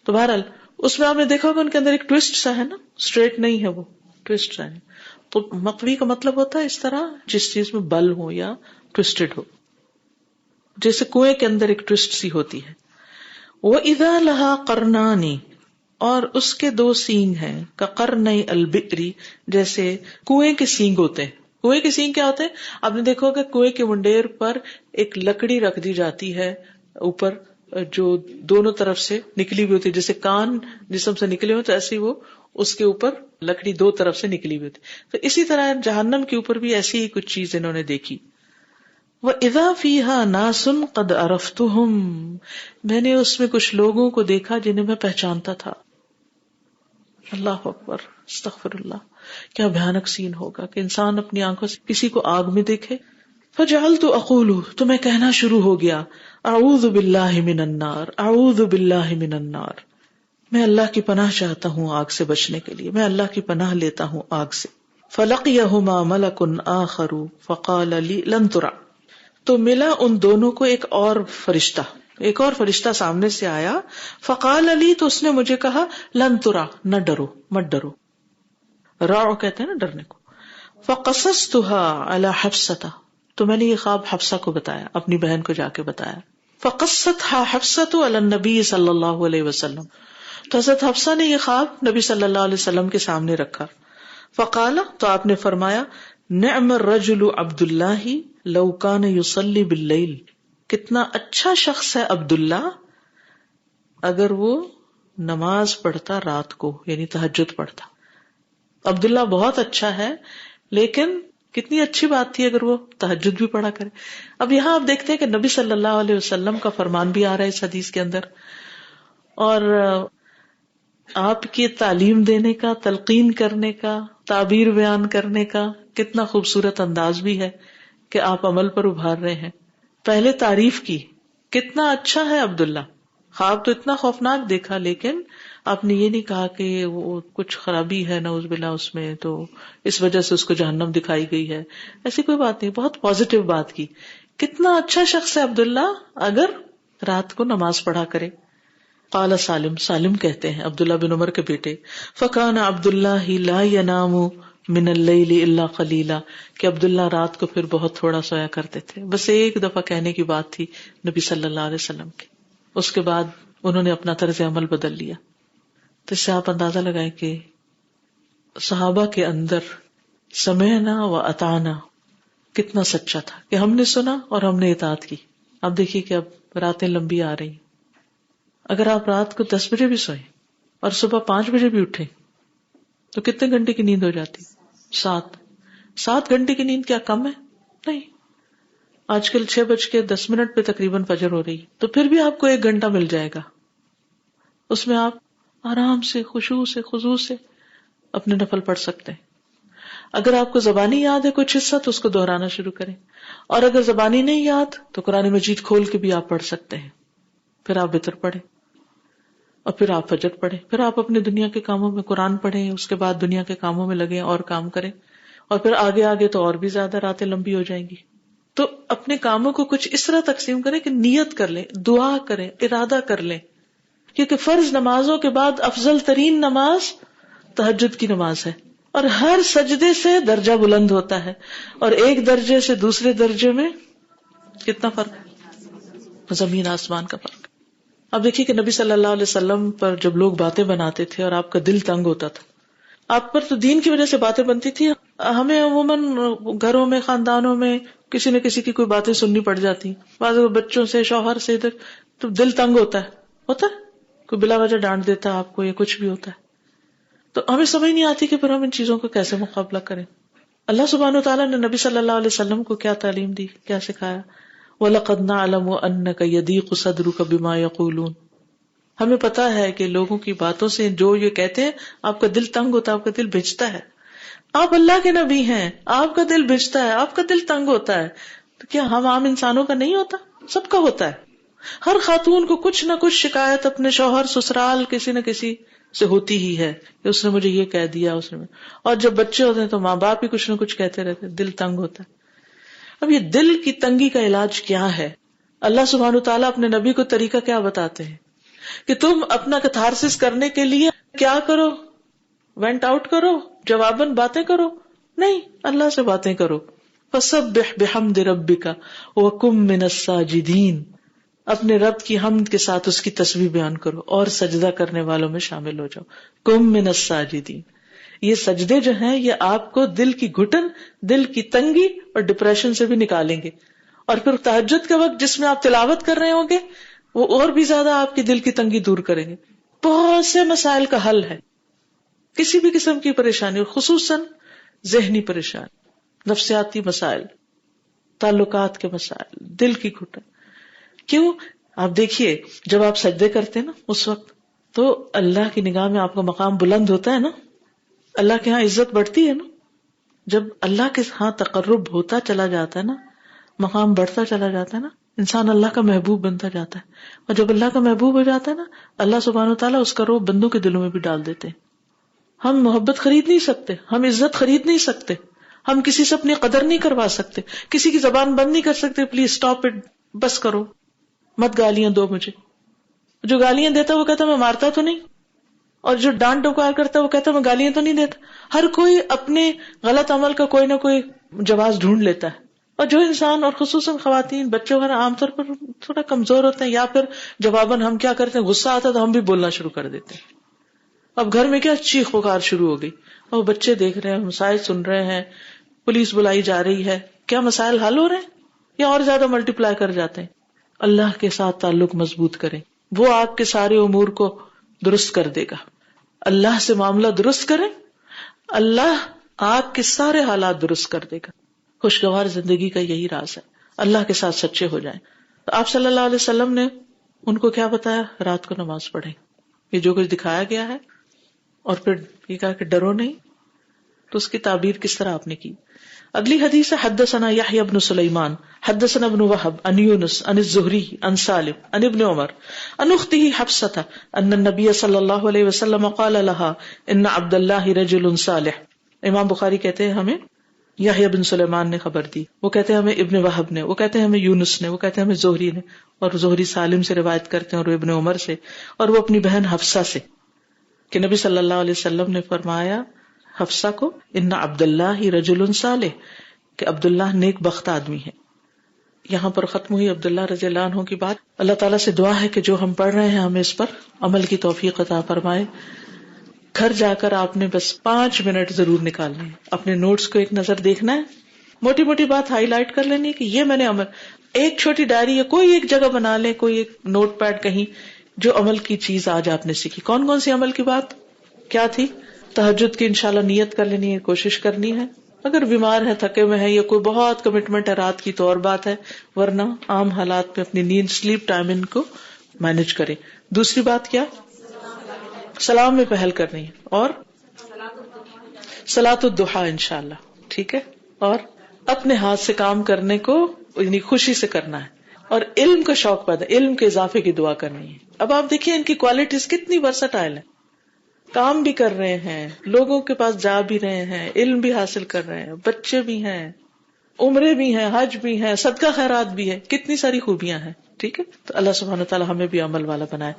تو بہرحال اس میں آپ نے دیکھا ہوگا ان کے اندر ایک ٹوسٹ سا ہے نا، اسٹریٹ نہیں ہے، وہ ٹوسٹ سا ہے. تو مقوی کا مطلب ہوتا ہے اس طرح جس چیز میں بل ہو یا ٹوسٹڈ ہو، جیسے کنویں کے اندر ایک ٹوسٹ سی ہوتی ہے. وَإِذَا لَهَا قَرْنَانِ اور اس کے دو سینگ ہیں، كَقَرْنَيْ الْبِئْرِ جیسے کنویں کے سینگ ہوتے ہیں. کنویں کے سینگ کیا ہوتے ہیں؟ آپ نے دیکھو کہ کنویں کے منڈیر پر ایک لکڑی رکھ دی جاتی ہے اوپر، جو دونوں طرف سے نکلی ہوئی ہوتی ہے، جیسے کان جسم سے نکلے ہو تو ایسی وہ اس کے اوپر لکڑی دو طرف سے نکلی ہوئی ہوتی. تو اسی طرح جہنم کے اوپر بھی ایسی ہی کچھ چیز انہوں نے دیکھی. وَإِذَا فِيهَا نَاسٌ قَدْ عَرَفْتُهُمْ میں نے اس میں کچھ لوگوں کو دیکھا جنہیں میں پہچانتا تھا. اللہ اکبر، استغفر اللہ، کیا بھیانک سین ہوگا کہ انسان اپنی آنکھوں سے کسی کو آگ میں دیکھے. فجعلت اقول تو میں کہنا شروع ہو گیا، اعوذ باللہ من النار اعوذ باللہ من النار، میں اللہ کی پناہ چاہتا ہوں آگ سے بچنے کے لیے، میں اللہ کی پناہ لیتا ہوں آگ سے. فلقیہما ملک آخر فقال لی لن ترع تو ملا ان دونوں کو ایک اور فرشتہ سامنے سے آیا. فقال لی تو اس نے مجھے کہا لن ترع نہ ڈرو، مت ڈرو. راع کہتے ہیں نا ڈرنے کو. فقصصتها علی حفصۃ تو میں نے یہ خواب حفصہ کو بتایا، اپنی بہن کو جا کے بتایا. فقصتها حفصۃ علی النبی صلی اللہ علیہ وسلم تو حضرت حفصہ نے یہ خواب نبی صلی اللہ علیہ وسلم کے سامنے رکھا. فقال تو آپ نے فرمایا، نعم الرجل عبد اللہ لو کان یصلی باللیل کتنا اچھا شخص ہے عبداللہ اگر وہ نماز پڑھتا رات کو، یعنی تہجد پڑھتا. عبداللہ بہت اچھا ہے، لیکن کتنی اچھی بات تھی اگر وہ تہجد بھی پڑھا کرے. اب یہاں آپ دیکھتے ہیں کہ نبی صلی اللہ علیہ وسلم کا فرمان بھی آ رہا ہے اس حدیث کے اندر، اور آپ کی تعلیم دینے کا، تلقین کرنے کا، تعبیر بیان کرنے کا کتنا خوبصورت انداز بھی ہے کہ آپ عمل پر ابھار رہے ہیں. پہلے تعریف کی, کتنا اچھا ہے عبداللہ. خواب تو اتنا خوفناک دیکھا, لیکن آپ نے یہ نہیں کہا کہ وہ کچھ خرابی ہے نعوذ باللہ اس میں, تو اس وجہ سے اس کو جہنم دکھائی گئی ہے. ایسی کوئی بات نہیں, بہت پازیٹیو بات کی. کتنا اچھا شخص ہے عبداللہ اگر رات کو نماز پڑھا کرے. قال سالم, سالم کہتے ہیں عبداللہ بن عمر کے بیٹے, فکان عبداللہ لا ینام من اللیل الا قلیلا, کہ عبداللہ رات کو پھر بہت تھوڑا سویا کرتے تھے. بس ایک دفعہ کہنے کی بات تھی نبی صلی اللہ علیہ وسلم کی, اس کے بعد انہوں نے اپنا طرز عمل بدل لیا. تو اس سے آپ اندازہ لگائیں کہ صحابہ کے اندر سمعنا و اطعنا کتنا سچا تھا, کہ ہم نے سنا اور ہم نے اطاعت کی. اب دیکھیے کہ اب راتیں لمبی آ رہی ہیں. اگر آپ رات کو 10 بجے بھی سوئیں اور صبح 5 بجے بھی اٹھیں تو کتنے گھنٹے کی نیند ہو جاتی؟ 7 گھنٹے کی نیند کیا کم ہے؟ نہیں. آج کل 6:10 پہ تقریباً فجر ہو رہی, تو پھر بھی آپ کو 1 گھنٹہ مل جائے گا. اس میں آپ آرام سے خشوع سے خضوع سے اپنے نفل پڑھ سکتے ہیں. اگر آپ کو زبانی یاد ہے کچھ حصہ تو اس کو دہرانا شروع کریں, اور اگر زبانی نہیں یاد تو قرآن مجید کھول کے بھی آپ پڑھ سکتے ہیں. پھر آپ وتر پڑھیں اور پھر آپ فجر پڑھیں, پھر آپ اپنے دنیا کے کاموں میں قرآن پڑھیں, اس کے بعد دنیا کے کاموں میں لگیں اور کام کریں, اور پھر آگے آگے تو اور بھی زیادہ راتیں لمبی ہو جائیں گی. تو اپنے کاموں کو کچھ اس طرح تقسیم کریں کہ نیت کر لیں, دعا کریں, ارادہ کر لیں, کیونکہ فرض نمازوں کے بعد افضل ترین نماز تہجد کی نماز ہے, اور ہر سجدے سے درجہ بلند ہوتا ہے, اور ایک درجے سے دوسرے درجے میں کتنا فرق ہے, زمین آسمان کا فرق. اب دیکھیے کہ نبی صلی اللہ علیہ وسلم پر جب لوگ باتیں بناتے تھے اور آپ کا دل تنگ ہوتا تھا, آپ پر تو دین کی وجہ سے باتیں بنتی تھی, ہمیں عموماً گھروں میں خاندانوں میں کسی نہ کسی کی کوئی باتیں سننی پڑ جاتی, بعض بچوں سے شوہر سے, ادھر تو دل تنگ ہوتا ہے, کوئی بلا وجہ ڈانٹ دیتا ہے آپ کو یا کچھ بھی ہوتا ہے, تو ہمیں سمجھ نہیں آتی کہ پھر ہم ان چیزوں کا کیسے مقابلہ کریں. اللہ سبحانہ وتعالیٰ نے نبی صلی اللہ علیہ وسلم کو کیا تعلیم دی, کیا سکھایا, وَلَقَدْ نَعْلَمُ أَنَّكَ يَضِيقُ صَدْرُكَ بِمَا يَقُولُونَ. ہمیں پتا ہے کہ لوگوں کی باتوں سے جو یہ کہتے ہیں آپ کا دل تنگ ہوتا ہے, آپ کا دل بھجتا ہے. آپ اللہ کے نبی ہیں, آپ کا دل بھجتا ہے, آپ کا دل تنگ ہوتا ہے, تو کیا ہم عام انسانوں کا نہیں ہوتا؟ سب کا ہوتا ہے. ہر خاتون کو کچھ نہ کچھ شکایت اپنے شوہر سسرال کسی نہ کسی سے ہوتی ہی ہے کہ اس نے مجھے یہ کہہ دیا, اس نے, اور جب بچے ہوتے ہیں تو ماں باپ ہی کچھ نہ کچھ کہتے رہتے, دل تنگ ہوتا ہے. اب یہ دل کی تنگی کا علاج کیا ہے؟ اللہ سبحانہ تعالیٰ اپنے نبی کو طریقہ کیا بتاتے ہیں کہ تم اپنا کتھارسس کرنے کے لیے کیا کرو, وینٹ آؤٹ کرو, جواباً باتیں کرو؟ نہیں, اللہ سے باتیں کرو. فسبح بحمد ربک وکن من الساجدین, اپنے رب کی حمد کے ساتھ اس کی تسبیح بیان کرو اور سجدہ کرنے والوں میں شامل ہو جاؤ. کم من الساجدین, یہ سجدے جو ہیں یہ آپ کو دل کی گھٹن, دل کی تنگی اور ڈپریشن سے بھی نکالیں گے, اور پھر تہجد کے وقت جس میں آپ تلاوت کر رہے ہوں گے وہ اور بھی زیادہ آپ کی دل کی تنگی دور کریں گے. بہت سے مسائل کا حل ہے, کسی بھی قسم کی پریشانی, خصوصاً ذہنی پریشانی, نفسیاتی مسائل, تعلقات کے مسائل, دل کی گھٹن. کیوں؟ آپ دیکھیے جب آپ سجدے کرتے ہیں نا اس وقت تو اللہ کی نگاہ میں آپ کا مقام بلند ہوتا ہے نا, اللہ کے ہاں عزت بڑھتی ہے نا. جب اللہ کے ہاں تقرب ہوتا چلا جاتا ہے نا, مقام بڑھتا چلا جاتا ہے نا, انسان اللہ کا محبوب بنتا جاتا ہے, اور جب اللہ کا محبوب ہو جاتا ہے نا, اللہ سبحانہ وتعالیٰ اس کا روب بندوں کے دلوں میں بھی ڈال دیتے ہیں. ہم محبت خرید نہیں سکتے, ہم عزت خرید نہیں سکتے, ہم کسی سے اپنی قدر نہیں کروا سکتے, کسی کی زبان بند نہیں کر سکتے, پلیز اسٹاپ اٹ, بس کرو, مت گالیاں دو مجھے. جو گالیاں دیتا وہ کہتا میں مارتا تو نہیں, اور جو ڈانٹ ڈکار کرتا وہ کہتا میں گالیاں تو نہیں دیتا. ہر کوئی اپنے غلط عمل کا کوئی نہ کوئی جواز ڈھونڈ لیتا ہے, اور جو انسان اور خصوصاً خواتین بچے وغیرہ عام طور پر تھوڑا کمزور ہوتے ہیں, یا پھر جواباً ہم کیا کرتے ہیں, غصہ آتا تو ہم بھی بولنا شروع کر دیتے ہیں. اب گھر میں کیا چیخ پکار شروع ہو گئی, اور بچے دیکھ رہے ہیں, مسائل سن رہے ہیں, پولیس بلائی جا رہی ہے, کیا مسائل حل ہو رہے ہیں یا اور زیادہ ملٹی پلائی کر جاتے ہیں؟ اللہ کے ساتھ تعلق مضبوط کریں, وہ آپ کے سارے امور کو درست کر دے گا. اللہ سے معاملہ درست کریں, اللہ آپ کے سارے حالات درست کر دے گا. خوشگوار زندگی کا یہی راز ہے, اللہ کے ساتھ سچے ہو جائیں. تو آپ صلی اللہ علیہ وسلم نے ان کو کیا بتایا؟ رات کو نماز پڑھیں, یہ جو کچھ دکھایا گیا ہے, اور پھر یہ کہا کہ ڈرو نہیں. تو اس کی تعبیر کس طرح آپ نے کی؟ اگلی حدیث ہے حدثنا یحیی بن سلیمان حدثنا ابن وہب عن یونس عن الزہری عن سالم عن ابن عمر عن اختہ حفصۃ ان النبی صلی اللہ علیہ وسلم قال لها ان عبد اللہ رجل صالح. امام بخاری کہتے ہیں ہمیں یحییٰ بن سلیمان نے خبر دی، وہ کہتے ہیں ہمیں ابن وہب نے، وہ کہتے ہیں ہمیں یونس نے، وہ کہتے ہیں ہمیں زہری نے، اور زہری سالم سے روایت کرتے ہیں اور وہ ابن عمر سے اور وہ اپنی بہن حفصہ سے کہ نبی صلی اللہ علیہ وسلم نے فرمایا حفصہ کو ان عبداللہ رجل صالح کہ عبداللہ نیک بخت آدمی ہے. یہاں پر ختم ہوئی عبداللہ رضی اللہ عنہ کی بات. اللہ تعالیٰ سے دعا ہے کہ جو ہم پڑھ رہے ہیں ہمیں اس پر عمل کی توفیق عطا فرمائے. گھر جا کر آپ نے بس 5 منٹ ضرور نکالنے ہیں، اپنے نوٹس کو ایک نظر دیکھنا ہے، موٹی موٹی بات ہائی لائٹ کر لینی ہے کہ یہ میں نے عمل، ایک چھوٹی ڈائری یا کوئی ایک جگہ بنا لیں، کوئی ایک نوٹ پیڈ کہیں جو عمل کی چیز آج آپ نے سیکھی. کون کون سی عمل کی بات کیا تھی؟ تہجد کی انشاءاللہ نیت کر لینی ہے، کوشش کرنی ہے. اگر بیمار ہے، تھکے ہوئے ہیں یا کوئی بہت کمٹمنٹ ہے رات کی تو اور بات ہے، ورنہ عام حالات میں اپنی نیند سلیپ ٹائمنگ کو مینج کریں. دوسری بات کیا؟ سلام میں پہل کرنی ہے اور صلاۃ الضحیٰ انشاءاللہ. ٹھیک ہے، اور اپنے ہاتھ سے کام کرنے کو یعنی خوشی سے کرنا ہے اور علم کا شوق پیدا، علم کے اضافے کی دعا کرنی ہے. اب آپ دیکھیے ان کی کوالٹیز کتنی ورسٹائل ہیں، کام بھی کر رہے ہیں، لوگوں کے پاس جا بھی رہے ہیں، علم بھی حاصل کر رہے ہیں، بچے بھی ہیں، عمرے بھی ہیں، حج بھی ہیں، صدقہ خیرات بھی ہے، کتنی ساری خوبیاں ہیں. ٹھیک ہے، تو اللہ سبحانہ وتعالی ہمیں بھی عمل والا بنائے.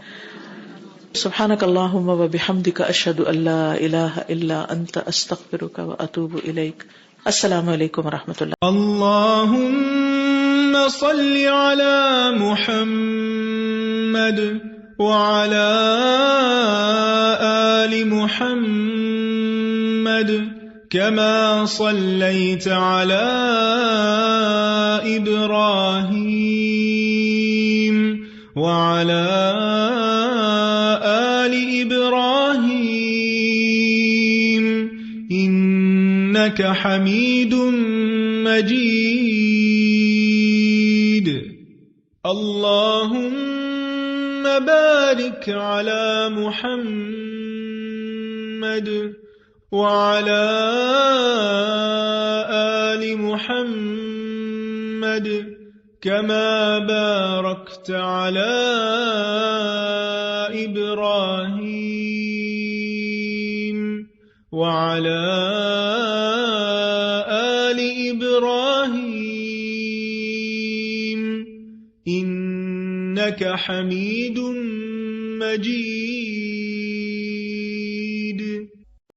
سبحانک اللہم و بحمدک اشہد ان لا الہ الا انت استغفرک و اتوب الیک. السلام علیکم و رحمۃ اللہ. اللہم صل علی محمد وعلى آل محمد كما صليت على إبراهيم وعلى آل إبراهيم إنك حميد مجيد. اللهم بارك على محمد وعلى آل محمد كما باركت على إبراهيم وعلى آل إبراهيم إنك حميد مجيد.